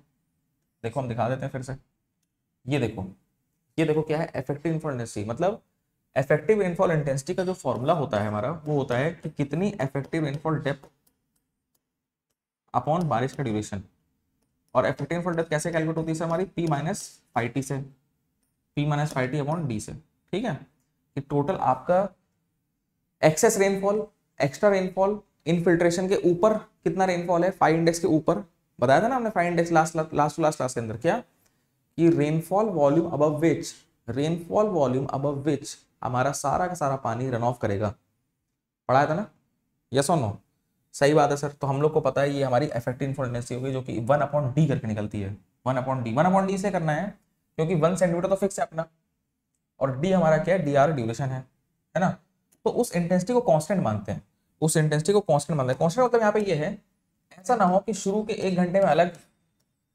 देखो हम दिखा देते हैं फिर से। ये देखो क्या है इफेक्टिव रेनफॉल इंटेंसिटी। मतलब इफेक्टिव रेनफॉल इंटेंसिटी का जो फॉर्मूला होता है हमारा, वो होता है कि कितनी इफेक्टिव रेनफॉल डेप्थ अपॉन बारिश का ड्यूरेशन। और इफेक्टिव रेनफॉल डेप्थ कैसे कैलकुलेट होती है सर हमारी? P-5T से। P minus 5T upon D से, ठीक है। कि टोटल आपका excess rainfall, extra rainfall, infiltration के ऊपर कितना रेनफॉल है, 5 इंडेक्स के ऊपर बताया था ना हमने 5 इंडेक्स लास्ट क्लास के अंदर, क्या कि रेनफॉल वॉल्यूम अबव विच, रेनफॉल वॉल्यूम अबव विच हमारा सारा का सारा पानी रन ऑफ करेगा, पढ़ाया था ना, यस और नो, सही बात है सर। तो हम लोग को पता है ये हमारी इफेक्टिव रेनफॉल इंटेंसिटी होगी जो कि 1/D करके निकलती है, 1/D से करना है क्योंकि 1 सेंटीमीटर तो फिक्स है अपना और D हमारा क्या है, DR ड्यूरेशन है ना। तो उस इंटेंसिटी को कांस्टेंट मानते हैं, उस इंटेंसिटी को कांस्टेंट मानते हैं। कांस्टेंट मतलब यहाँ पे ये है, ऐसा ना हो कि शुरू के 1 घंटे में अलग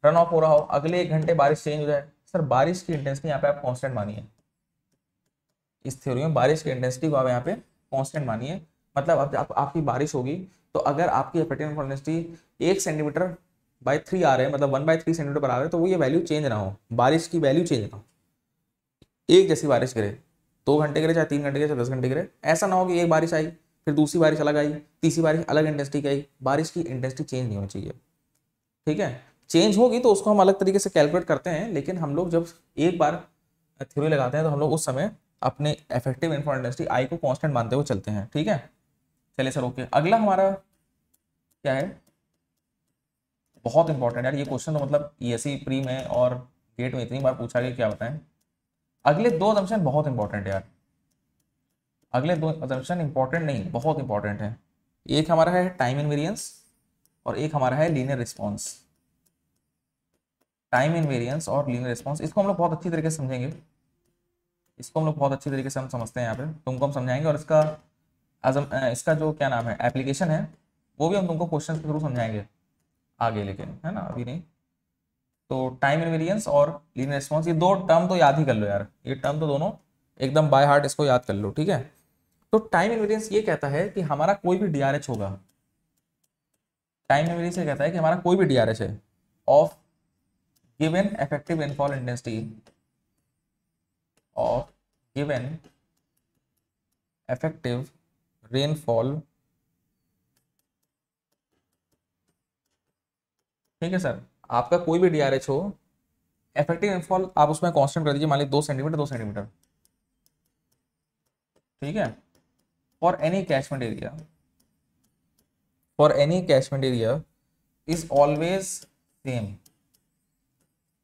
रन ऑफ हो रहा हो, अगले 1 घंटे बारिश चेंज हो जाए। सर बारिश की इंटेंसिटी यहाँ पे आप कांस्टेंट मानिए, इस थ्योरी में बारिश की इंटेंसिटी को आप यहाँ पे कांस्टेंट मानिए। मतलब अब आपकी बारिश होगी तो अगर आपकी effective rainfall intensity 1 centimetre by 3 आ रहे हैं, मतलब 1/3 सेंटीमीटर पर आ रहे हैं, तो वो ये वैल्यू चेंज ना हो, बारिश की वैल्यू चेंज ना हो, एक जैसी बारिश गिरे, 2 घंटे गिरे चाहे 3 घंटे गिरे चाहे 10 घंटे गिरे, ऐसा ना हो कि एक बारिश आई फिर दूसरी बारिश अलग आई, तीसरी बारिश अलग इंटेंसिटी की आई। बारिश की इंटेंसिटी चेंज नहीं होनी चाहिए, ठीक है। चेंज होगी तो उसको हम अलग तरीके से कैलकुलेट करते हैं, लेकिन हम लोग जब एक बार थ्योरी लगाते हैं तो हम लोग उस समय अपने इफेक्टिव रेनफॉल इंटेंसिटी आई को कांस्टेंट मानते हुए चलते हैं, ठीक है। चलिए सर ओके, अगला हमारा क्या है, बहुत इंपॉर्टेंट यार ये क्वेश्चन, तो मतलब ESE प्री में और गेट में इतनी बार पूछा गया, क्या बताएं। अगले 2 असम्पशन बहुत इंपॉर्टेंट है यार, अगले 2 असम्पशन इंपॉर्टेंट नहीं बहुत इंपॉर्टेंट है। एक हमारा है टाइम इनवेरियंस और एक हमारा है लीनियर रिस्पॉन्स। टाइम इनवेरियंस और लीनियर रिस्पॉन्स, इसको हम लोग बहुत अच्छी तरीके से समझेंगे, इसको हम लोग बहुत अच्छी तरीके से हम समझते हैं यहाँ पे, तुमको हम समझाएंगे। और इसका जो क्या नाम है एप्लीकेशन है वो भी हम तुमको क्वेश्चन के थ्रू समझाएंगे आगे, लेकिन है ना अभी नहीं। तो टाइम इनवेरियंस और लीनियर रिस्पॉन्स, ये 2 टर्म तो याद ही कर लो यार, ये टर्म तो दोनों एकदम बाय हार्ट इसको याद कर लो, ठीक है। तो टाइम इनवेरियंस ये कहता है कि हमारा कोई भी DRH होगा, टाइम इनवेरियंस ये कहता है कि हमारा कोई भी DRH है of given effective rainfall intensity of given effective rainfall, ठीक है सर। आपका कोई भी DRH हो, इफेक्टिव रेनफॉल आप उसमें कांस्टेंट कर दीजिए, मान लीजिए 2 सेंटीमीटर 2 सेंटीमीटर, ठीक है। For any catchment area, for any catchment area is always same,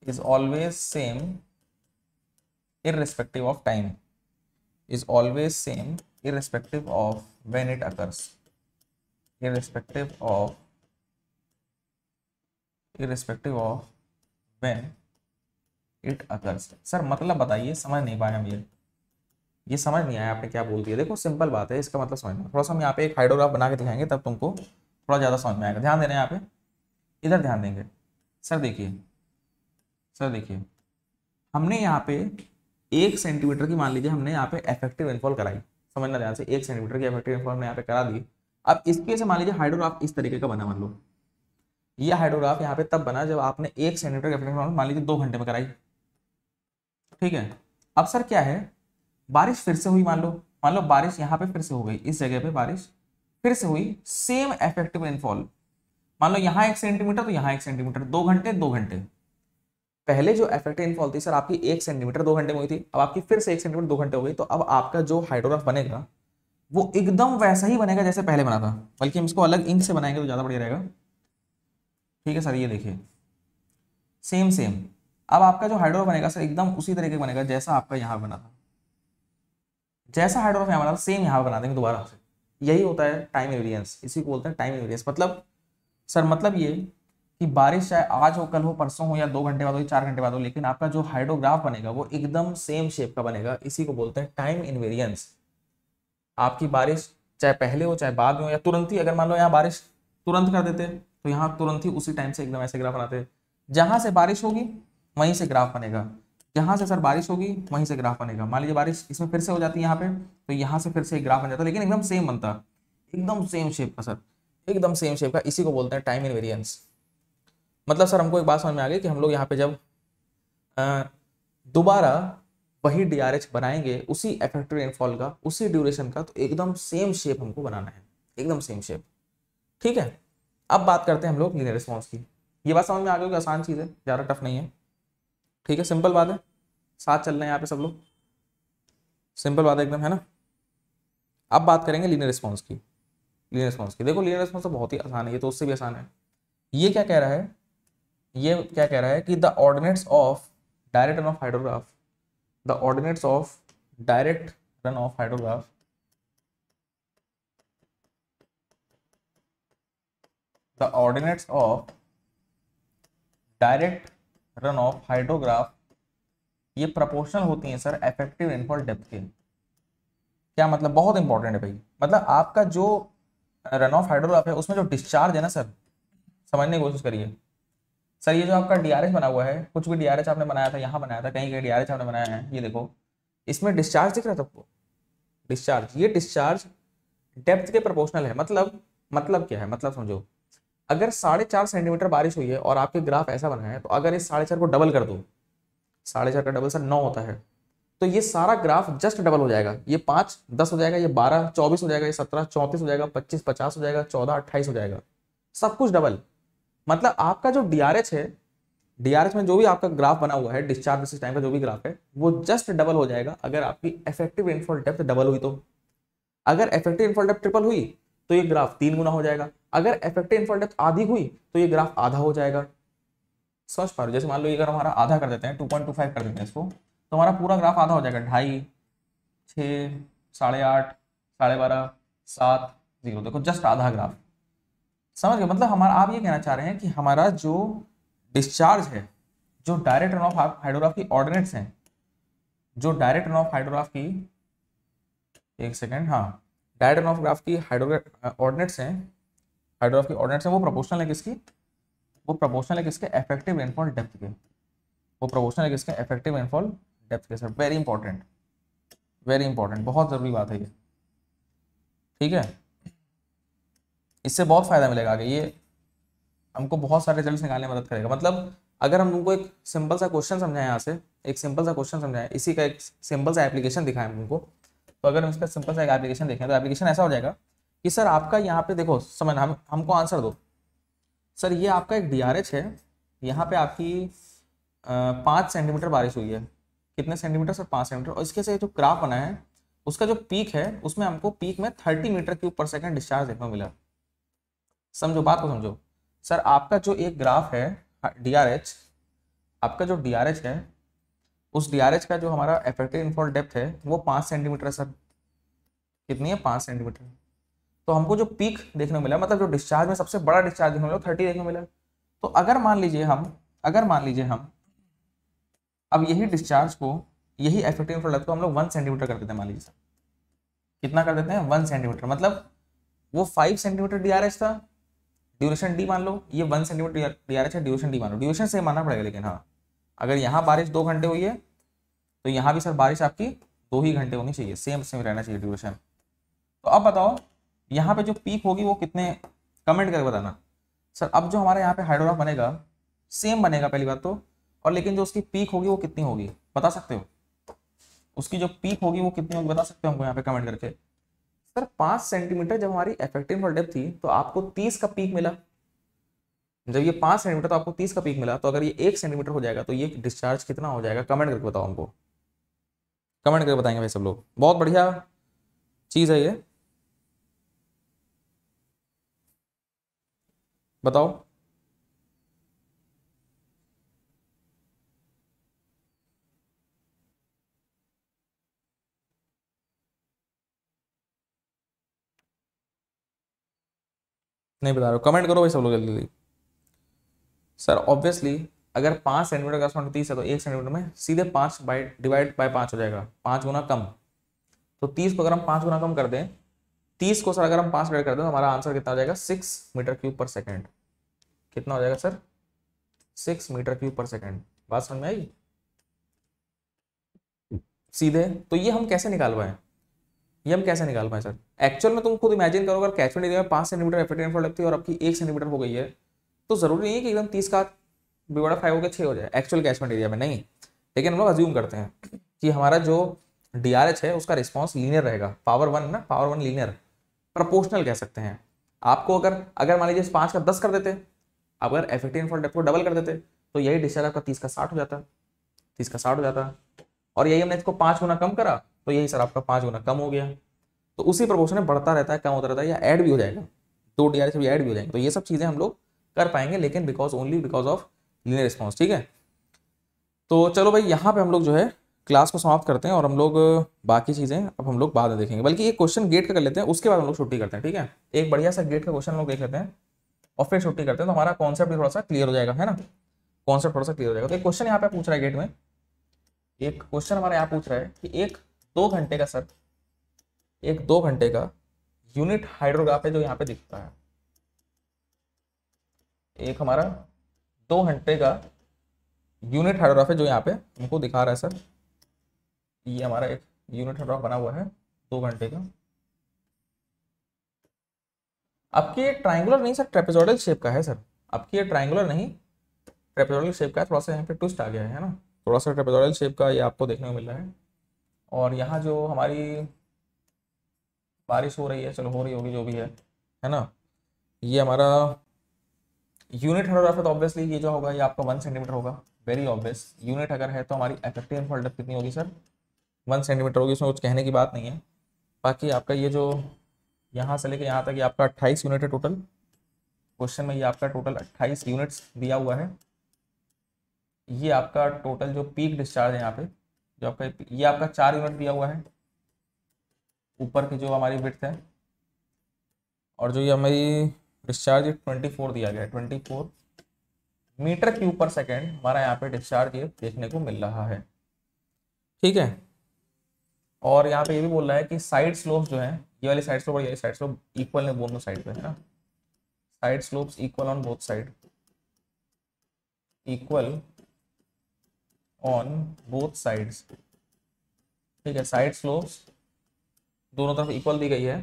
is always same irrespective of time, is always same irrespective of when it occurs, irrespective of when it occurs। Sir मतलब बताइए, समझ नहीं पाए हम, ये समझ नहीं आया आपने क्या बोल दिया। देखो सिंपल बात है, इसका मतलब समझना, थोड़ा सा हम यहाँ पे एक हाइड्रोग्राफ बना के दिखाएंगे तब तुमको थोड़ा ज़्यादा समझ में आएगा। ध्यान देना यहाँ पे, इधर ध्यान देंगे। सर देखिए, सर देखिए, हमने यहाँ पे 1 सेंटीमीटर की मान लीजिए हमने यहाँ पे इफेक्टिव रेनफॉल कराई, समझना ध्यान से, 1 सेंटीमीटर की इफेक्टिव रेनफॉल हमने यहाँ पे करा दी। अब इसके से मान लीजिए हाइड्रोग्राफ इस तरीके का बना, मान लो ये हाइड्रोग्राफ यहाँ पे तब बना जब आपने 1 सेंटीमीटर की इफेक्टिव रेनफॉल मान लीजिए 2 घंटे में कराई, ठीक है। अब सर क्या है, बारिश फिर से हुई, मान लो बारिश यहाँ पे फिर से हो गई, इस जगह पे बारिश फिर से हुई, सेम इफेक्टिव रेनफॉल, मान लो यहाँ 1 सेंटीमीटर तो यहाँ 1 सेंटीमीटर, 2 घंटे 2 घंटे। पहले जो इफेक्टिव रेनफॉल थी सर आपकी 1 सेंटीमीटर 2 घंटे में हुई थी, अब आपकी फिर से 1 सेंटीमीटर 2 घंटे हो गई। तो अब आपका जो हाइड्रोग्राफ बनेगा वो एकदम वैसा ही बनेगा जैसे पहले बना था, बल्कि हम इसको अलग इंक से बनाएंगे तो ज़्यादा बढ़िया रहेगा, ठीक है सर। ये देखिए सेम सेम, अब आपका जो हाइड्रोग्राफ बनेगा सर एकदम उसी तरीके बनेगा जैसा आपका यहाँ बना था, जैसा हाइड्रोग्राफ यहाँ बना था सेम यहाँ बना देंगे दोबारा से। यही होता है टाइम इनवेरियंस, इसी को बोलते हैं टाइम इनवेरियंस। मतलब सर मतलब ये कि बारिश चाहे आज हो, कल हो, परसों हो, या 2 घंटे बाद हो, 4 घंटे बाद हो, लेकिन आपका जो हाइड्रोग्राफ बनेगा वो एकदम सेम शेप का बनेगा, इसी को बोलते हैं टाइम इनवेरियंस। आपकी बारिश चाहे पहले हो चाहे बाद में हो, या तुरंत ही, अगर मान लो यहाँ बारिश तुरंत कर देते तो यहाँ तुरंत ही उसी टाइम से एकदम ऐसे ग्राफ बनाते, जहां से बारिश होगी वहीं से ग्राफ बनेगा, जहां से सर बारिश होगी वहीं से ग्राफ बनेगा। मान लीजिए बारिश इसमें फिर से हो जाती है यहाँ पे, तो यहाँ से फिर से एक ग्राफ बन जाता है, लेकिन एकदम सेम बनता, एकदम सेम शेप का सर, एकदम सेम शेप का, इसी को बोलते हैं टाइम इनवेरियंस। मतलब सर हमको एक बात समझ में आ गई कि हम लोग यहाँ पे जब दोबारा वही DRH बनाएंगे उसी इफेक्टिव रेनफॉल का, उसी ड्यूरेशन का, तो एकदम सेम शेप हमको बनाना है, एकदम सेम शेप, ठीक है। अब बात करते हैं हम लोग लीनियर रिस्पॉन्स की। ये बात समझ में आ गई कि आसान चीज़ है, ज़्यादा टफ नहीं है, ठीक है, सिंपल बात है। साथ चल रहे हैं यहाँ पे सब लोग? सिंपल बात एकदम, है ना। अब बात करेंगे लीनियर रिस्पॉन्स की। लीनियर रिस्पॉन्स की देखो, लीनियर रिस्पॉन्स तो बहुत ही आसान है, ये तो उससे भी आसान है। ये क्या कह रहा है, ये क्या कह रहा है कि the ordinates of direct run of hydrograph, the ordinates of direct run of hydrograph the ordinates of direct run of hydrograph ये प्रोपोर्शनल होती हैं सर इफेक्टिव रेनफॉल डेप्थ के। क्या मतलब, बहुत इंपॉर्टेंट है भाई। मतलब आपका जो रन ऑफ हाइड्रोग्राफ है उसमें जो डिस्चार्ज है ना सर, समझने की कोशिश करिए। सर ये जो आपका डीआरएच बना हुआ है, कुछ भी डीआरएच आपने बनाया था, यहाँ बनाया था, कहीं कहीं डीआरएच आपने बनाया है, ये देखो इसमें डिस्चार्ज दिख रहा था आपको, डिस्चार्ज। ये डिस्चार्ज डेप्थ के प्रोपोर्शनल है। मतलब क्या है, मतलब समझो, अगर 4.5 सेंटीमीटर बारिश हुई है और आपके ग्राफ ऐसा बना है, तो अगर इस 4.5 को डबल कर दो, 4.5 का डबल सर 9 होता है, तो ये सारा ग्राफ जस्ट डबल हो जाएगा। ये 5 10 हो जाएगा, ये 12 24 हो जाएगा, ये 17 34 हो जाएगा, 25 50 हो जाएगा, 14 28 हो जाएगा, सब कुछ डबल। मतलब आपका जो डीआरएच है, डीआरएच में जो भी आपका ग्राफ बना हुआ है, डिस्चार्ज बेसिस टाइम का जो भी ग्राफ है, वो जस्ट डबल हो जाएगा अगर आपकी इफेक्टिव रेनफॉल डेप्थ डबल हुई तो। अगर इफेक्टिव रेनफॉल डेप्थ ट्रिपल हुई तो ये ग्राफ 3 गुना हो जाएगा। अगर इफेक्टिव रेनफॉल डेप्थ आधी हुई तो ये ग्राफ आधा हो जाएगा। समझ पा रहे हो? जैसे मान लो अगर हमारा आधा कर देते हैं, 2.25 कर देते हैं इसको, तो हमारा पूरा ग्राफ आधा हो जाएगा। 2.5 6 8.5 12.5 7 0, देखो जस्ट आधा ग्राफ। समझ गए? मतलब हमारा, आप ये कहना चाह रहे हैं कि हमारा जो डिस्चार्ज है, जो डायरेक्ट रन ऑफ हाइड्रोग्राफ की ऑर्डिनेट्स हैं, जो डायरेक्ट रन ऑफ हाइड्रोग्राफ की, एक सेकेंड, हाँ, डायरेक्ट रन ऑफ ग्राफ की हाइड्रोग्राफ ऑर्डिनेट्स हैं, हाइड्रोग्राफ की ऑर्डिनेट्स हैं, वो प्रोपोर्शनल है किसकी? वो प्रोपोर्शनल है किसके? इफेक्टिव रेनफॉल डेप्थ के। वो प्रोपोर्शनल है किसके? इफेक्टिव रेनफॉल डेप्थ के। Sir very important, very important, बहुत जरूरी बात है ये, ठीक है। इससे बहुत फायदा मिलेगा आगे, ये हमको बहुत सारे रिजल्ट्स निकालने में मदद करेगा। मतलब अगर हम तुमको एक सिंपल सा क्वेश्चन समझाएं, यहाँ से एक सिंपल सा क्वेश्चन समझाएं, इसी का एक सिंपल सा एप्लीकेशन दिखाएं तुमको, तो अगर हम इसका सिंपल सा एक एप्लीकेशन देखें, तो एप्लीकेशन ऐसा हो जाएगा कि सर आपका यहाँ पे देखो, समझ, हमको आंसर दो। सर ये आपका एक डीआरएच है, यहाँ पे आपकी 5 सेंटीमीटर बारिश हुई है। कितने सेंटीमीटर सर? 5 सेंटीमीटर। और इसके से जो ग्राफ बना है, उसका जो पीक है, उसमें हमको पीक में 30 metre cube per second discharge देखने को मिला। समझो बात को, समझो सर। आपका जो एक ग्राफ है डीआरएच, आपका जो डीआरएच है, उस डीआरएच का जो हमारा इफेक्टिव रेनफॉल डेप्थ है वो 5 सेंटीमीटर है सर। कितनी है? 5 सेंटीमीटर। तो हमको जो पीक देखने को मिला, मतलब जो डिस्चार्ज में सबसे बड़ा डिस्चार्ज देखने को मिला, 30 देखने को मिला। तो अगर मान लीजिए हम अब यही डिस्चार्ज को, यही इफेक्टिव रेनफॉल डेप्थ को हम लोग 1 सेंटीमीटर कर देते हैं, मान लीजिए सर। कितना कर देते हैं? 1 सेंटीमीटर। मतलब वो 5 सेंटीमीटर डीआरएच था, ड्यूरेशन डी मान लो, ये 1 सेंटीमीटर डीआरएच है, ड्यूरेशन डी मान लो। ड्यूरेशन से मानना पड़ेगा, लेकिन हाँ, अगर यहाँ बारिश 2 घंटे हुई है, तो यहाँ भी सर बारिश आपकी 2 ही घंटे होनी चाहिए, सेम रहना चाहिए ड्यूरेशन। तो अब बताओ यहाँ पे जो पीक होगी वो कितने, कमेंट करके बताना सर। अब जो हमारे यहाँ पे हाइड्रोग्राफ बनेगा, सेम बनेगा पहली बात तो, और लेकिन जो उसकी पीक होगी वो कितनी होगी, बता सकते हो? उसकी जो पीक होगी वो कितनी होगी, बता सकते हो हमको यहाँ पे कमेंट करके? सर 5 सेंटीमीटर जब हमारी इफेक्टिव रेनफॉल डेप्थ थी, तो आपको 30 का पीक मिला। जब ये 5 सेंटीमीटर तो आपको 30 का पीक मिला, तो अगर ये 1 सेंटीमीटर हो जाएगा तो ये डिस्चार्ज कितना हो जाएगा? कमेंट करके बताओ हमको, कमेंट करके बताएंगे भाई सब लोग। बहुत बढ़िया चीज है ये, बताओ। नहीं बता रहे हो? कमेंट करो भाई सब लोग जल्दी जल्दी। सर ऑब्वियसली अगर 5 सेंटीमीटर का 30 है, तो 1 सेंटीमीटर में सीधे 5 डिवाइड बाय 5 हो जाएगा, 5 गुना कम। तो 30 को अगर हम 5 गुना कम कर दें, 30 को सर अगर हम 5 डिवाइड कर दें, तो हमारा आंसर कितना हो जाएगा? 6 मीटर क्यूब पर सेकेंड। कितना हो जाएगा sir? 6 metre cube per second. बात समझ में आई सीधे? तो ये हम कैसे निकाल पाए? सर एक्चुअल में तुम खुद इमेजिन करो, अगर कैचमेंट एरिया में 5 सेंटीमीटर इफेक्टिव रेनफॉल डेप्थ थी और आपकी 1 सेंटीमीटर हो गई है, तो जरूरी नहीं है कि एकदम 30 का बिगड़ा 5 होकर 6 हो जाए एक्चुअल कैचमेंट एरिया में, नहीं। लेकिन हम लोग अज्यूम करते हैं कि हमारा जो डीआरएच है उसका रिस्पॉन्स लीनियर रहेगा। पावर 1 ना, पावर 1 लीनियर, प्रोपोर्शनल कह सकते हैं। आपको अगर मान लीजिए 5 का 10 कर देते, अगर इफेक्टिव रेनफॉल डेप्थ को डबल कर देते, तो यही डिस्चार्ज आपका 30 का 60 हो जाता, 30 का 60 हो जाता। और यही हमने इसको 5 गुना कम करा तो यही सर आपका 5 गुना कम हो गया। तो उसी प्रोपोर्शन में बढ़ता रहता है, कम होता रहता है, या ऐड भी हो जाएगा, 2 DRH भी ऐड भी हो जाएंगे। तो ये सब चीज़ें हम लोग कर पाएंगे, लेकिन only because of linear response. ठीक है, तो चलो भाई यहाँ पे हम लोग जो है क्लास को समाप्त करते हैं और हम लोग बाकी चीज़ें अब हम लोग बाद में देखेंगे। बल्कि एक क्वेश्चन गेट का कर लेते हैं, उसके बाद हम लोग छुट्टी करते हैं। ठीक है, एक बढ़िया सा गेट का क्वेश्चन हम लोग देख लेते हैं और फिर छुट्टी करते हैं, तो हमारा कॉन्सेप्ट भी थोड़ा सा क्लियर हो जाएगा, है ना, कॉन्सेप्ट थोड़ा सा क्लियर हो जाएगा। तो एक क्वेश्चन यहाँ पे पूछ रहा है गेट में, एक क्वेश्चन हमारा यहाँ पूछ रहा है कि एक 2 घंटे का सर, एक 2 घंटे का यूनिट हाइड्रोग्राफ है जो यहाँ पे दिखता है। एक हमारा 2 घंटे का यूनिट हाइड्रोग्राफ है जो यहाँ पे हमको दिखा रहा है सर। ये हमारा एक यूनिट हाइड्रोग्राफ बना हुआ है 2 घंटे का। आपकी ये ट्राइंगुलर नहीं सर, ट्रेपेजोइडल शेप का है सर। आपकी ये ट्राइंगुलर नहीं, ट्रेपेजोइडल शेप का है। थोड़ा सा यहाँ पे ट्विस्ट आ गया है ना, थोड़ा सा ट्रेपेजोइडल शेप का ये आपको देखने को मिल रहा है। और यहाँ जो हमारी बारिश हो रही है, चलो हो रही होगी जो भी है ना, ये हमारा यूनिट हाइड्रोग्राफ है। तो ऑब्वियसली ये जो होगा ये आपका 1 सेंटीमीटर होगा, वेरी ऑब्वियस। यूनिट अगर है तो हमारी इफेक्टिव रेनफॉल डेप्थ कितनी होगी सर, 1 सेंटीमीटर होगी, इसमें कुछ कहने की बात नहीं है। बाकी आपका ये जो यहाँ से लेके यहाँ तक ये आपका 28 यूनिट है टोटल। क्वेश्चन में ये आपका टोटल 28 यूनिट्स दिया हुआ है। ये आपका टोटल जो पीक डिस्चार्ज है यहाँ पे, जो आपका ये आपका 4 यूनिट दिया हुआ है ऊपर की जो हमारी विड्थ है, और जो ये हमारी डिस्चार्ज 24 दिया गया है, 24 मीटर क्यूब पर सेकेंड हमारा यहाँ पे डिस्चार्ज ये देखने को मिल रहा है। ठीक है, और यहाँ पे ये भी बोल रहा है कि साइड स्लोप्स जो है, ये वाली साइड स्लोप और ये वाली साइड स्लोप इक्वल है दोनों साइड पे, है ना, side slopes equal on both side, equal on both sides. ठीक है, साइड स्लोप्स दोनों तरफ इक्वल दी गई है।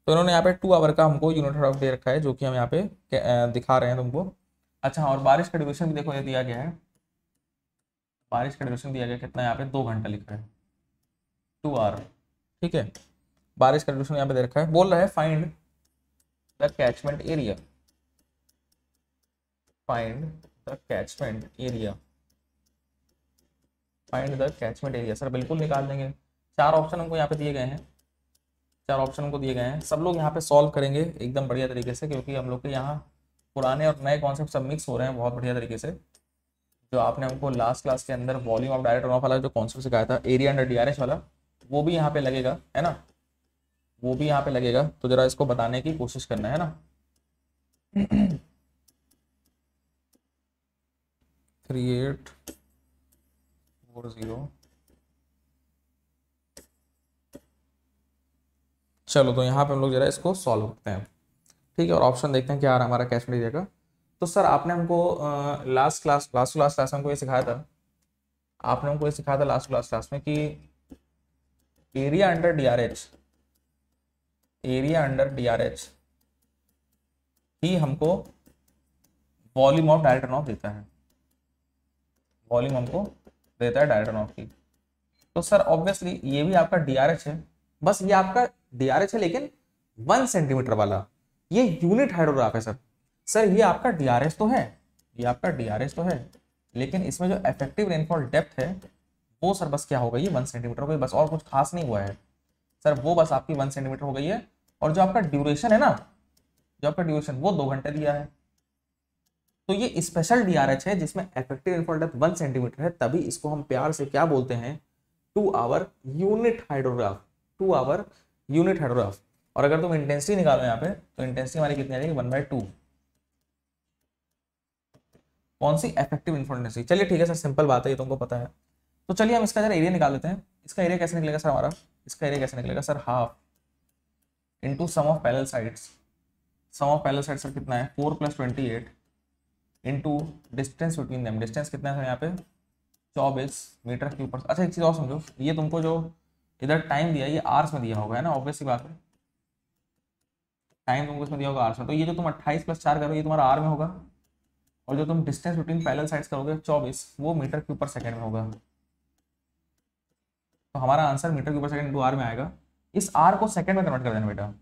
तो इन्होंने यहाँ पे 2 आवर का हमको यूनिट हाइड्रोग्राफ दे रखा है, जो कि हम यहाँ पे दिखा रहे हैं तुमको। अच्छा, और बारिश का ड्यूरेशन भी देखो ये दिया गया है, बारिश का ड्यूरेशन दिया गया कितना, यहाँ पे 2 घंटा लिखा है, 2 आवर। ठीक है, बारिश का ड्यूरेशन यहाँ पे दे रखा है। बोल रहा है find the catchment area, find the catchment area, find the catchment area. Sir बिल्कुल निकाल देंगे, 4 ऑप्शन हमको यहाँ पे दिए गए हैं, 4 ऑप्शन हमको दिए गए हैं। सब लोग यहाँ पे सॉल्व करेंगे एकदम बढ़िया तरीके से, क्योंकि हम लोग के यहाँ पुराने और नए कॉन्सेप्ट सब मिक्स हो रहे हैं बहुत बढ़िया तरीके से। जो आपने हमको लास्ट क्लास के अंदर volume of direct run of वाला जो कॉन्सेप्ट सिखाया था, एरिया अंडर DRH वाला, वो भी यहाँ पे लगेगा, है ना, वो भी यहाँ पे लगेगा। तो जरा इसको बताने की कोशिश करना है ना। 3840। चलो तो यहाँ पे हम लोग जरा इसको सॉल्व करते हैं। ठीक है, और ऑप्शन देखते हैं क्या आ रहा है हमारा कैचमेंट एरिया का। तो सर आपने हमको लास्ट क्लास में हमको ये सिखाया था, आपने हमको ये सिखाया था लास्ट क्लास में कि एरिया अंडर DRH ही हमको volume of direct run of देता है, वॉल्यूम हमको देता है डायरेक्ट रन ऑफ की। तो सर ऑब्वियसली ये भी आपका DRH है, बस ये आपका DRH है लेकिन 1 सेंटीमीटर वाला, ये यूनिट हाइड्रोग्राफ है सर। सर ये आपका DRH तो है, ये आपका DRH तो है, लेकिन इसमें जो इफेक्टिव रेनफॉल डेप्थ है वो सर बस क्या हो गई है, 1 सेंटीमीटर हो गई बस, और कुछ खास नहीं हुआ है सर, वो बस आपकी 1 सेंटीमीटर हो गई है। और जो आपका ड्यूरेशन है ना, जो आपका ड्यूरेशन वो 2 घंटे दिया है। तो ये स्पेशल DRH है जिसमें इफेक्टिव रेनफॉल डेप्थ 1 सेंटीमीटर है, तभी इसको हम प्यार से क्या बोलते हैं, 2 hour unit hydrograph, 2 hour unit hydrograph. और अगर तुम इंटेंसिटी निकालो यहाँ पे, तो इंटेंसिटी हमारी कितनी आ जाएगी, 1/2। कौन सी, इफेक्टिव इंटेंसिटी। चलिए ठीक है सर, सिंपल बात है, ये तुमको पता है। तो चलिए हम इसका जरा एरिया निकाल लेते हैं। इसका एरिया कैसे निकलेगा सर हमारा, इसका एरिया कैसे निकलेगा sir, half into sum of parallel sides. Sum of parallel sides sir कितना है, 4 + 28 into distance between them. Distance कितना है यहाँ पे, 24 मीटर क्यूब पर। अच्छा एक चीज़ और समझो, ये तुमको जो इधर टाइम दिया है ये आवर्स में दिया होगा, है ना, ऑब्वियस सी बात है, टाइम तुमको इसमें दिया होगा आवर्स में। तो ये जो तुम 28 + 4 करो ये तुम्हारा आर में होगा, और जो तुम डिस्टेंस बिटवीन पैरेलल साइड्स करोगे 24, वो मीटर क्यूब पर सेकंड में होगा। तो हमारा आंसर मीटर क्यूब पर सेकंड इंटू आर में आएगा। इस आर को सेकंड में कन्वर्ट कर देना बेटा,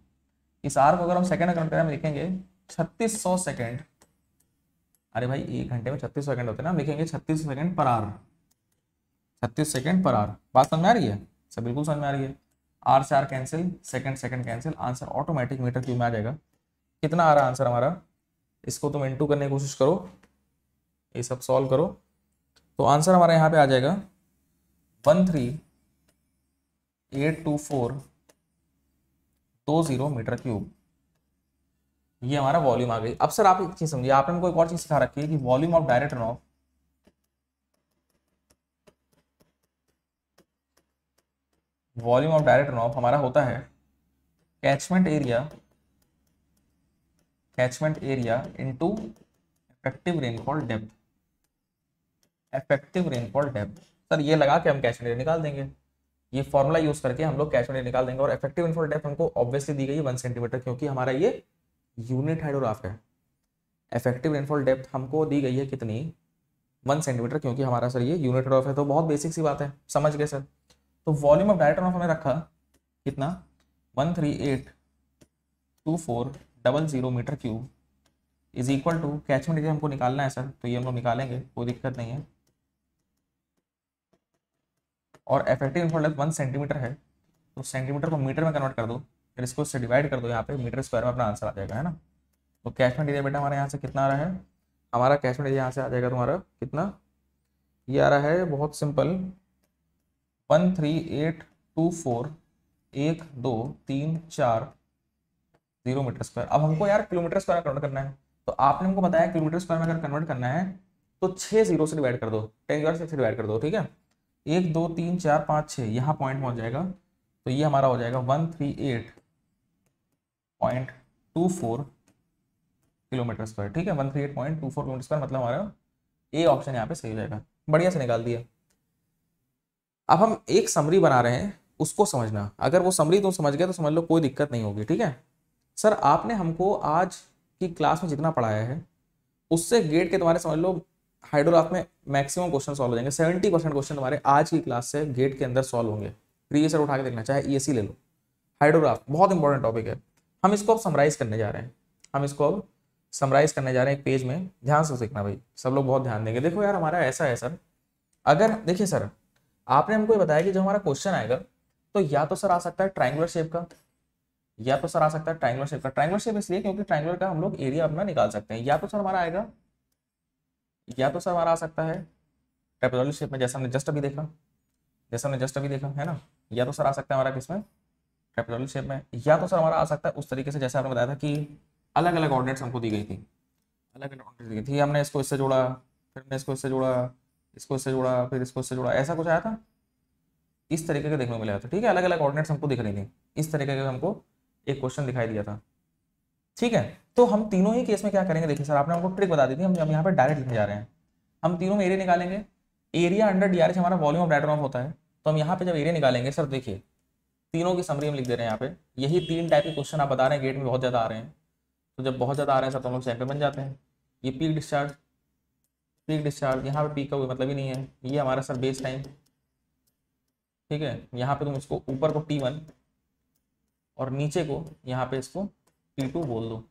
इस आर को अगर हम सेकंड में कन्वर्ट करें, हम लिखेंगे 3600 सेकंड। अरे भाई 1 घंटे में 3600 सेकंड होते हैं ना, हम लिखेंगे 3600 second per hour, 36 second per hour. बात समझ में आ रही है? सब बिल्कुल समझ में आ रही है। आर से R cancel, second second cancel, answer automatic metre cube में आ जाएगा। कितना आ रहा आंसर हमारा? इसको तुम इनटू करने की कोशिश करो, ये सब सॉल्व करो, तो आंसर हमारा यहाँ पे आ जाएगा 13,82420 मीटर क्यूब। ये हमारा वॉल्यूम आ गई। अब सर आप एक चीज समझिए, आपने हमको एक और चीज सिखा रखी है कि volume of direct run of, volume of direct run of हमारा होता है catchment area into effective rainfall depth. Effective rainfall depth sir ये लगा के हम कैचमेंट एरिया निकाल देंगे, ये फॉर्मूला यूज करके हम लोग कैचमेंट एरिया निकाल देंगे। और इफेक्टिव रेनफॉल डेप्थ हमको ऑब्वियसली दी गई है 1 सेंटीमीटर, क्योंकि हमारा ये यूनिट हाइड्रोग्राफ है। इफेक्टिव रेनफॉल डेप्थ हमको दी गई है कितनी? 1 सेंटीमीटर, क्योंकि हमारा सर ये यूनिट हाइड्रोग्राफ है। तो बहुत बेसिक सी बात है, समझ गए सर। तो volume of direct run off हमें रखा कितना? 13,82420 metre cube is equal to catchment area हमको निकालना है सर, तो ये हम लोग निकालेंगे, कोई दिक्कत नहीं है। और इफेक्टिव रेनफॉल डेप्थ 1 सेंटीमीटर है, तो सेंटीमीटर को मीटर में कन्वर्ट कर दो, फिर इसको इससे डिवाइड कर दो, यहाँ पे मीटर स्क्वायर में अपना आंसर आ जाएगा, है ना। तो कैचमेंट एरिया बेटा हमारे यहाँ से कितना आ रहा है? हमारा कैचमेंट एरिया यहाँ से आ जाएगा तुम्हारा कितना? ये आ रहा है बहुत सिंपल 13,8241234 मीटर स्क्वायर। अब हमको यार किलोमीटर स्क्वायर में कन्वर्ट करना है, तो आपने हमको बताया किलोमीटर स्क्वायर में अगर कन्वर्ट करना है तो 6 जीरो से डिवाइड कर दो, 10 से डिवाइड कर दो, ठीक है। 1 2 3 4 5 6 यहाँ पॉइंट पहुंच जाएगा, तो ये हमारा हो जाएगा 138.24 किलोमीटर स्क्वायर, ठीक है। 138.24 किलोमीटर स्क्वायर, मतलब हमारा ए ऑप्शन यहाँ पे सही हो जाएगा। बढ़िया से निकाल दिया। अब हम एक समरी बना रहे हैं, उसको समझना। अगर वो समरी तुम समझ गए तो समझ लो कोई दिक्कत नहीं होगी, ठीक है। सर आपने हमको आज की क्लास में जितना पढ़ाया है उससे गेट के तुम्हारे समझ लो हाइड्रोग्राफ में मैक्सिमम क्वेश्चन सॉल्व हो जाएंगे। 70% क्वेश्चन तुम्हारे आज की क्लास से गेट के अंदर सॉल्व होंगे। प्रीवियस ईयर उठा के देखना, चाहे ईएससी ले लो, हाइड्रोग्राफ बहुत इंपॉर्टेंट टॉपिक है। हम इसको अब समराइज करने जा रहे हैं, एक पेज में। ध्यान से सीखना भाई, सब लोग बहुत ध्यान देंगे। देखो यार हमारा ऐसा है सर, अगर देखिए सर आपने हमको ये बताया कि जो हमारा क्वेश्चन आएगा तो या तो सर आ सकता है ट्रायंगुलर शेप का, ट्रायंगुलर शेप इसलिए क्योंकि ट्रायंगुलर का हम लोग एरिया अपना निकाल सकते हैं। या तो सर हमारा आ सकता है ट्रापेजोइडल शेप में, जैसा हमने जस्ट अभी देखा, है ना। या तो सर आ सकता है हमारा किसमें? ट्रापेजोइडल शेप में। या तो सर हमारा आ सकता है उस तरीके से जैसे आपने बताया था कि अलग अलग ऑर्डिनेट्स हमको दी गई थी, हमने इसको इससे जोड़ा, फिर हमने इसको इससे जोड़ा, फिर इसको इससे जोड़ा, ऐसा कुछ आया था। इस तरीके का देखने को मिला था, ठीक है। अलग अलग ऑर्डिनेट्स हमको दिख रही थी, इस तरीके का हमको एक क्वेश्चन दिखाई दिया था, ठीक है। तो हम तीनों ही केस में क्या करेंगे? देखिए सर आपने हमको ट्रिक बता दी थी, हम यहाँ पे डायरेक्ट लिखने जा रहे हैं। हम तीनों में एरिया निकालेंगे। एरिया अंडर डीआरएच हमारा volume of direct run of होता है, तो हम यहाँ पे जब एरिया निकालेंगे सर, देखिए तीनों की समरी हम लिख दे रहे हैं यहाँ पे। यही 3 टाइप के क्वेश्चन आप बता रहे हैं गेट में बहुत ज्यादा आ रहे हैं, तो जब बहुत ज्यादा आ रहे हैं सर तो हम लोग सेंटर बन जाते हैं। ये पीक डिस्चार्ज, यहाँ पे पीक का कोई मतलब ही नहीं है। ये हमारा सर बेस टाइम, ठीक है। यहाँ पे तुम इसको ऊपर को T1 और नीचे को यहाँ पे इसको T2 बोल दो।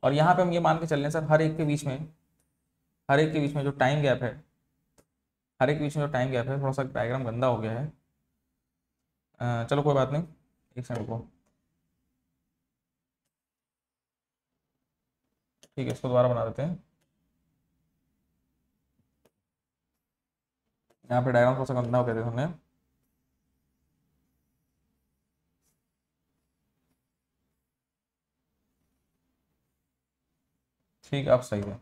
और यहाँ पे हम ये मान के चल रहे हैं सर हर एक के बीच में जो टाइम गैप है, थोड़ा सा डायग्राम गंदा हो गया है, चलो कोई बात नहीं, एक सेकंड को, ठीक है, इसको दोबारा बना देते हैं। यहाँ पे डायग्राम थोड़ा सा गंदा हो गया था हमने। ठीक, अब सही है।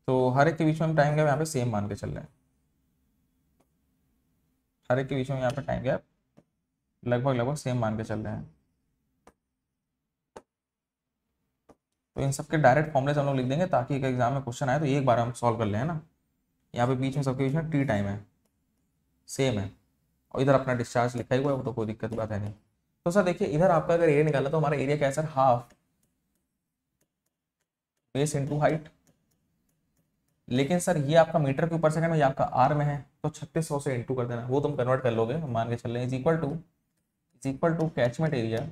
तो हर एक के बीच में हम टाइम गैप यहाँ पे सेम मान के चल रहे हैं। हर एक के बीच में यहाँ पे टाइम गैप लगभग सेम मान के चल रहे हैं। तो इन सबके डायरेक्ट फॉर्मूले हम लोग लिख देंगे ताकि एक एग्जाम में क्वेश्चन आए तो एक बार हम सॉल्व कर लें, है ना। यहाँ पे बीच में सबके बीच में टी टाइम है, सेम है, और इधर अपना डिस्चार्ज लिखा ही हुआ है, तो कोई दिक्कत की बात है नहीं। तो सर देखिए इधर आपका अगर एरिया निकाला तो हमारा एरिया क्या है sir? Half base into height. लेकिन सर ये आपका मीटर के ऊपर सेकंड में, ये आपका आर में है, तो 3600 से इंटू कर देना, वो तुम कन्वर्ट कर लोगे, मान के चल रहे हैं। Is equal to catchment area,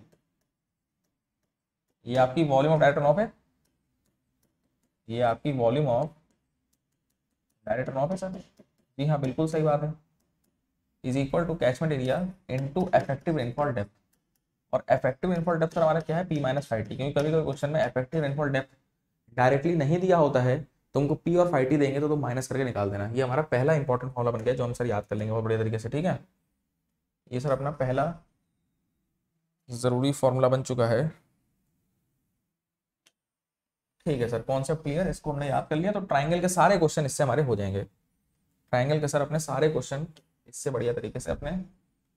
ये आपकी volume of direct run off है, सर। जी हाँ, बिल्कुल सही बात है। Is equal to catchment area into effective rainfall depth, और इफेक्टिव रेनफॉल डेप्थ हमारा क्या है, P-5T, क्योंकि कभी कभी क्वेश्चन में इफेक्टिव रेनफॉल डेप्थ डायरेक्टली नहीं दिया होता है, तुमको P और 5T देंगे तो तुम माइनस करके निकाल देना। ये हमारा पहला इंपॉर्टेंट फॉर्मूला बन गया जो हम सर याद कर लेंगे बहुत बढ़िया तरीके से, ठीक है। ये सर अपना पहला जरूरी फॉर्मूला बन चुका है, ठीक है सर। कॉन्सेप्ट क्लियर, इसको हमने याद कर लिया तो ट्राइंगल के सारे क्वेश्चन इससे हमारे हो जाएंगे। ट्राइंगल के सर अपने सारे क्वेश्चन इससे बढ़िया तरीके से अपने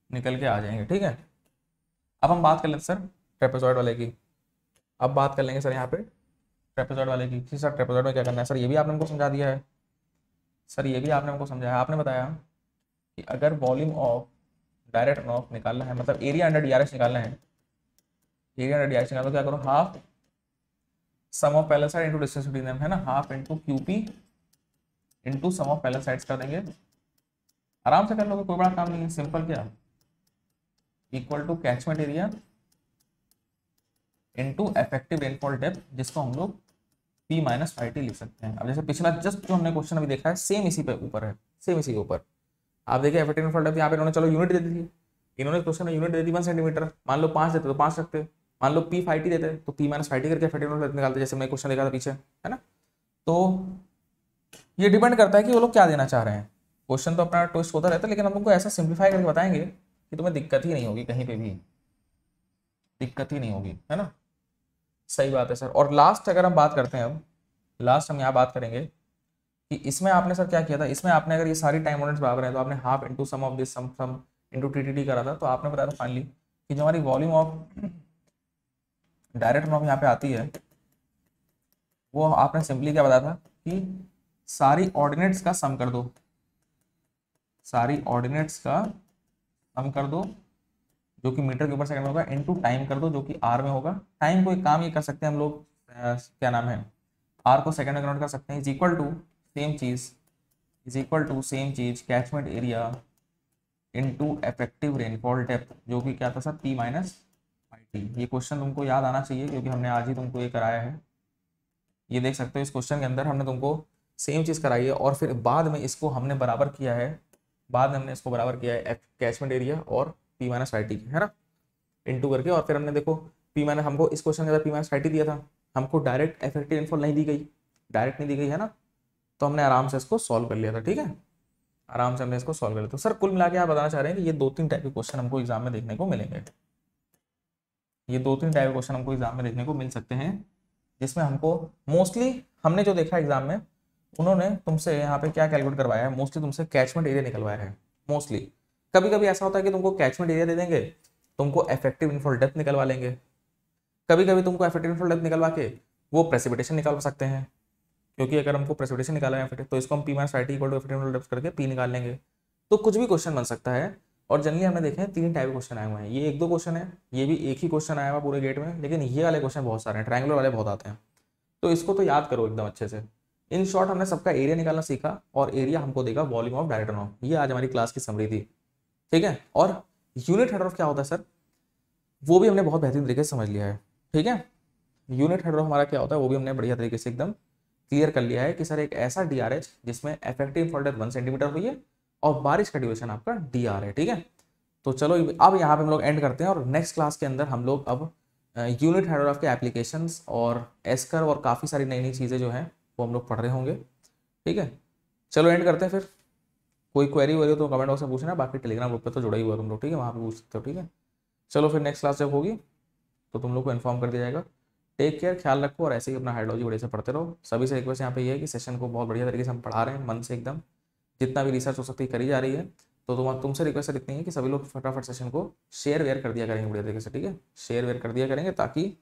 निकल के आ जाएंगे, ठीक है। अब हम बात कर लेते सर ट्रेपेजॉइड वाले की। अब बात कर लेंगे सर यहाँ पे ट्रेपेजॉइड वाले की। सर ट्रेपेजॉइड में क्या करना है सर, ये भी आपने हमको समझा दिया है सर, ये भी आपने हमको समझाया। आपने बताया कि अगर volume of direct run of निकालना है, मतलब एरिया अंडर DRH निकालना है, एरिया अंडर DRH निकालना, तो क्या करो, half sum of parallel side into distance between them, है ना, half into QP into sum of parallel sides कर देंगे। आराम से कर लोगे, कोई बड़ा काम नहीं है, सिंपल। क्या equal to catchment area into effective rainfall depth, जिसको हम लोग P-5T लिख सकते हैं। अब जैसे पिछला जस्ट जो हमने क्वेश्चन अभी देखा है सेम इसी पे ऊपर है, सेम इसी के ऊपर। आप देखिए इफेक्टिव रेनफॉल डेप्थ यहाँ पे इन्होंने चलो यूनिट दे दी थी, इन्होंने क्वेश्चन में यूनिट दे दी 1 सेंटीमीटर, मान लो 5 देते तो 5 रखते, मान लो P-5T देते तो P-5T करके इफेक्टिव रेनफॉल डेप्थ निकालते, जैसे मैं क्वेश्चन देखा था पीछे, है ना। तो ये डिपेंड करता है कि वो लोग क्या देना चाह रहे हैं। क्वेश्चन तो अपना ट्विस्ट होता रहता है, लेकिन हम तुमको ऐसा सिंप्लीफाई करके बताएंगे कि तुम्हें दिक्कत ही नहीं होगी, कहीं पे भी दिक्कत ही नहीं होगी, है ना। सही बात है सर। और लास्ट अगर हम बात करते हैं, अब लास्ट हम यहाँ बात करेंगे कि इसमें आपने सर क्या किया था, इसमें आपने अगर ये सारी टाइम यूनिट्स बराबर है तो आपने half into sum of this sum into TTT करा था। तो आपने बताया था फाइनली कि जो हमारी volume of direct run of यहाँ पे आती है, वो आपने सिंपली क्या बताया था कि सारी ऑर्डिनेट्स का सम कर दो, सारी ऑर्डिनेट्स का सम कर दो जो कि मीटर के ऊपर सेकंड में होगा, इनटू टाइम कर दो जो कि R में होगा। टाइम को एक काम ये कर सकते हैं हम लोग, क्या नाम है, R को सेकंड में कन्वर्ट कर सकते हैं। इज इक्वल टू सेम चीज catchment area into effective rainfall depth, जो कि क्या था सर P-5T। ये क्वेश्चन तुमको याद आना चाहिए क्योंकि हमने आज ही तुमको ये कराया है। ये देख सकते हो इस क्वेश्चन के अंदर हमने तुमको सेम चीज कराई है, और फिर बाद में इसको हमने बराबर किया है, बाद में हमने इसको बराबर किया है कैचमेंट एरिया और P-5T, है ना, इनटू करके। और फिर हमने देखो हमको इस क्वेश्चन के अंदर P-5T दिया था, हमको डायरेक्ट इफेक्टिव रेनफॉल नहीं दी गई, डायरेक्ट नहीं दी गई, है ना। तो हमने आराम से इसको सॉल्व कर लिया था, ठीक है, आराम से हमने इसको सॉल्व कर लिया। तो सर कुल मिला के आप बताना चाह रहे हैं कि ये 2-3 टाइप के क्वेश्चन हमको एग्जाम में देखने को मिलेंगे, ये 2-3 टाइप के क्वेश्चन हमको एग्जाम में देखने को मिल सकते हैं, जिसमें हमको मोस्टली हमने जो देखा एग्जाम में, उन्होंने तुमसे यहाँ पे क्या कैलकुलेट करवाया है, मोस्टली तुमसे कैचमेंट एरिया निकलवाया है मोस्टली। कभी कभी ऐसा होता है कि तुमको कैचमेंट एरिया दे देंगे, तुमको इफेक्टिव रेनफॉल डेप्थ निकलवा लेंगे, कभी कभी तुमको इफेक्टिव रेनफॉल डेप्थ निकलवा के वो प्रेसिपिटेशन निकाल सकते हैं, क्योंकि अगर हमको प्रेसिपिटेशन निकालना है तो इसको हम P-5T equal to effective rainfall depth करके P निकाल लेंगे। तो कुछ भी क्वेश्चन बन सकता है, और जनरली हमने देखे हैं 3 टाइप के क्वेश्चन आए हुए हैं। ये 1-2 क्वेश्चन है, ये भी एक ही क्वेश्चन आया हुआ पूरे गेट में, लेकिन ये वाले क्वेश्चन बहुत सारे हैं, ट्रायंगुलर वाले बहुत आते हैं। तो इसको तो याद करो एकदम अच्छे से। इन शॉर्ट हमने सबका एरिया निकालना सीखा, और एरिया हमको देगा volume of direct run of. ये आज हमारी क्लास की समरी थी, ठीक है। और यूनिट हेड ऑफ क्या होता है सर, वो भी हमने बहुत बेहतरीन तरीके से समझ लिया है, ठीक है। यूनिट हेड ऑफ हमारा क्या होता है वो भी हमने बढ़िया तरीके से एकदम क्लियर कर लिया है कि सर एक ऐसा DRH जिसमें इफेक्टिव रेनफॉल डेप्थ 1 सेंटीमीटर हुई है और बारिश का ड्यूरेशन आपका DR है, ठीक है। तो चलो अब यहाँ पे हम लोग एंड करते हैं, और नेक्स्ट क्लास के अंदर हम लोग अब यूनिट हेड ऑफ के एप्लीकेशंस और एस-कर्व और काफ़ी सारी नई नई चीज़ें जो हैं वो हम लोग पढ़ रहे होंगे, ठीक है। चलो एंड करते हैं फिर। कोई क्वेरी वरी हो तो कमेंट बॉक्स में पूछना, बाकी टेलीग्राम ग्रुप पे तो जुड़ा ही हुआ तुम लोग, ठीक है, वहाँ पे पूछ सकते हो, ठीक है। चलो फिर नेक्स्ट क्लास जब होगी तो तुम लोग को इन्फॉर्म कर दिया जाएगा। टेक केयर, ख्याल रखो, और ऐसे ही अपना हाइड्रोलॉजी बढ़िया से पढ़ते रहो। सभी से रिक्वेस्ट यहाँ पे ये है कि सेशन को बहुत बढ़िया तरीके से हम पढ़ा रहे हैं, मन से एकदम, जितना भी रिसर्च हो सकती है करी जा रही है। तो तुमसे रिक्वेस्ट इतनी है कि सभी लोग फटाफट सेशन को शेयर वेयर कर दिया करेंगे बढ़िया तरीके से, ठीक है, शेयर वेयर कर दिया करेंगे ताकि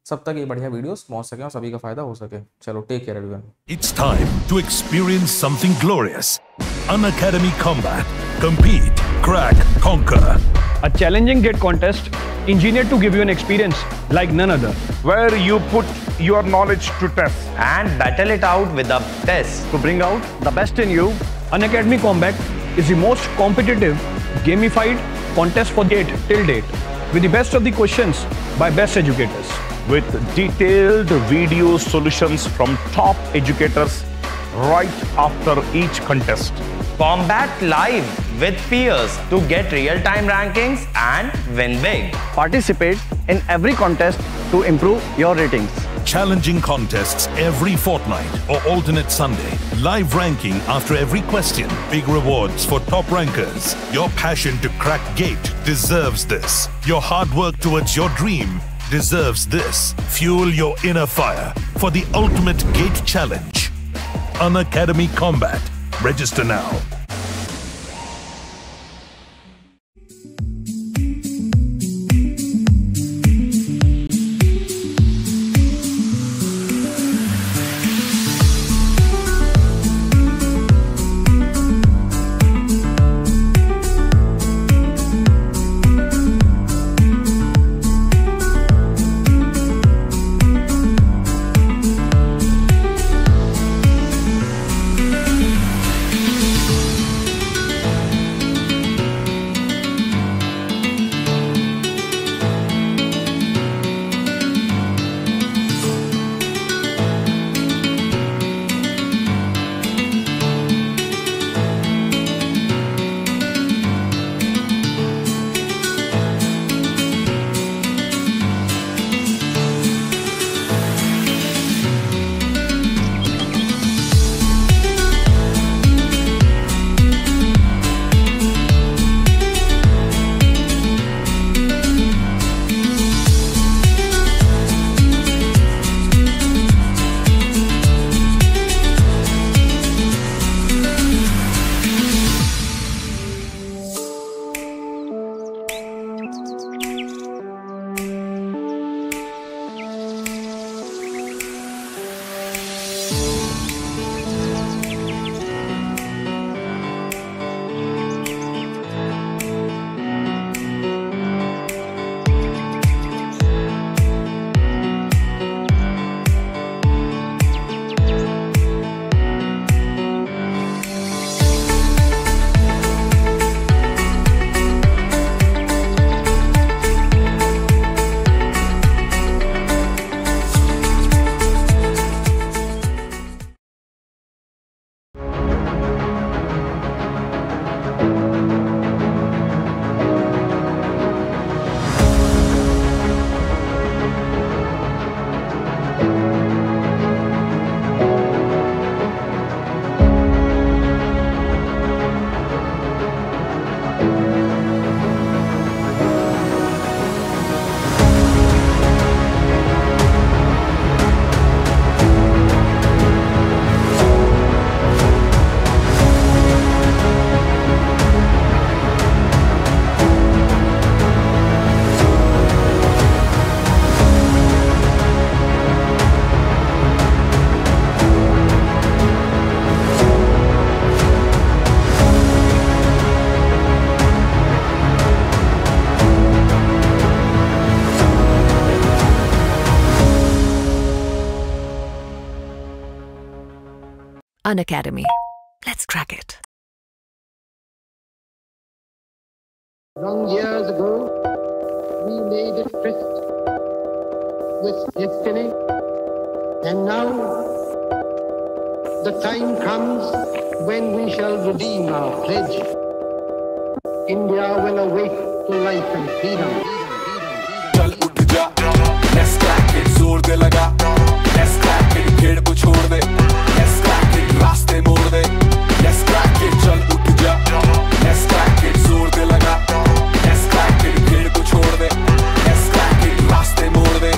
सब तक ये बढ़िया वीडियोस पहुंच सके और सभी का फायदा हो सके। चलो take care everyone. It's time to experience something glorious. Unacademy Combat. Compete, crack, conquer. A challenging gate contest engineered to give you an experience like none other. where you put your knowledge to test and battle it out with a test. To bring out the best in you, Unacademy Combat is the most competitive, gamified contest for GATE till date, with the best of the questions by best educators. with detailed video solutions from top educators right after each contest. Combat live with peers to get real-time rankings and win big. Participate in every contest to improve your ratings. Challenging contests every fortnight or alternate Sunday. Live ranking after every question. Big rewards for top rankers. Your passion to crack GATE deserves this. Your hard work towards your dream deserves this. Fuel your inner fire for the ultimate GATE challenge. Unacademy Combat. Register now. Unacademy. Let's crack it. Long years ago, we made a tryst with destiny, and now the time comes when we shall redeem our pledge. India will awake to life and freedom. चल उठ जा, let's crack it, जोर दे लगा, let's crack it, खेड़ को छोड़ दे, let's crack it, रास्ते मोड़ दे, let's crack it, चल उठ जा, let's crack it, जोर दे लगा, let's crack it, खेड़ को छोड़ दे, let's crack it, रास्ते मोड़ दे,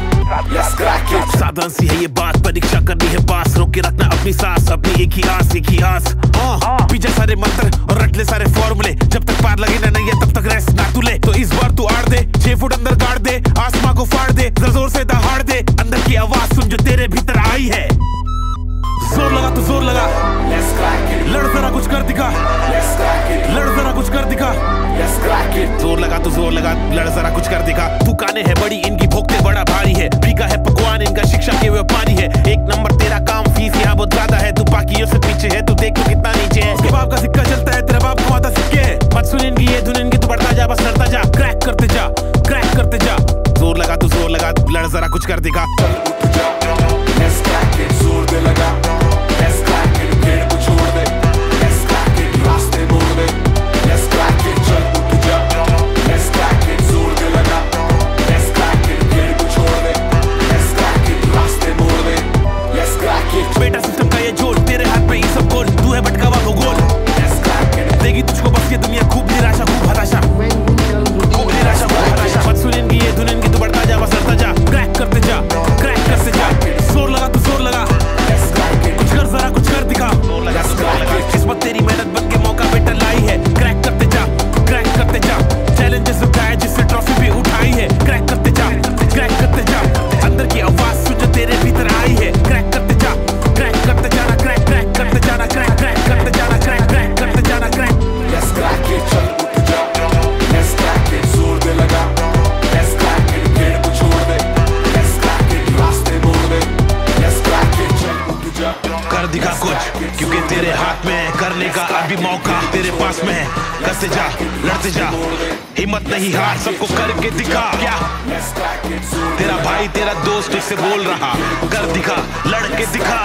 let's crack it. साधारण सी है ये बात, परीक्षा करनी है पास, रोक के रखना अपनी सांस, अपनी एक ही आस पीछे सारे मंत्र और रट ले सारे फॉर्मूले, जब तक पार लगे ना नहीं है तब तक रेस्ट ना तू ले, तो इस बार तू आड़ दे, 6 फुट अंदर गाड़ दे, आसमां को फाड़ दे, जोर से दहाड़ दे, अंदर की आवाज सुन जो तेरे भीतर आई है, जोर लगा तो जोर लगा, let's crack it, लड़ जरा कुछ कर दिखा, let's crack it, लड़ जरा कुछ कर दिखा, let's crack it, जोर लगा तो जोर लगा, लड़ जरा कुछ कर दिखा, दुकानें है बड़ी इनकी भोगते बड़ा भारी है, फीका है पकवान इनका शिक्षा के व्यापारी है, एक नंबर तेरा काम फीस यहाँ बहुत ज्यादा है, तू बाकियों से पीछे है, तू देख तो कितना नीचे है, उसके बाप का सिक्का चलता है, तेरा बाप कमाता सिक्के, मत सुन इनकी ये धुन इनकी, तू बढ़ता जा बस लड़ता जा, क्रैक करते जा, क्रैक करते जा, जोर लगा तो जोर लगा, लड़ जरा कुछ कर दिखा, चल उठ जा, let's crack it, जोर दे लगा, let's crack it, खेड़ को छोड़ दे, let's crack it, रास्ते क्योंकि तेरे हाथ में है करने का अभी मौका, तेरे पास में है, करते जा, लड़ते जा, हिम्मत नहीं हार, सबको करके दिखा। क्या तेरा भाई तेरा दोस्त तुझसे बोल रहा, कर दिखा, लड़के दिखा।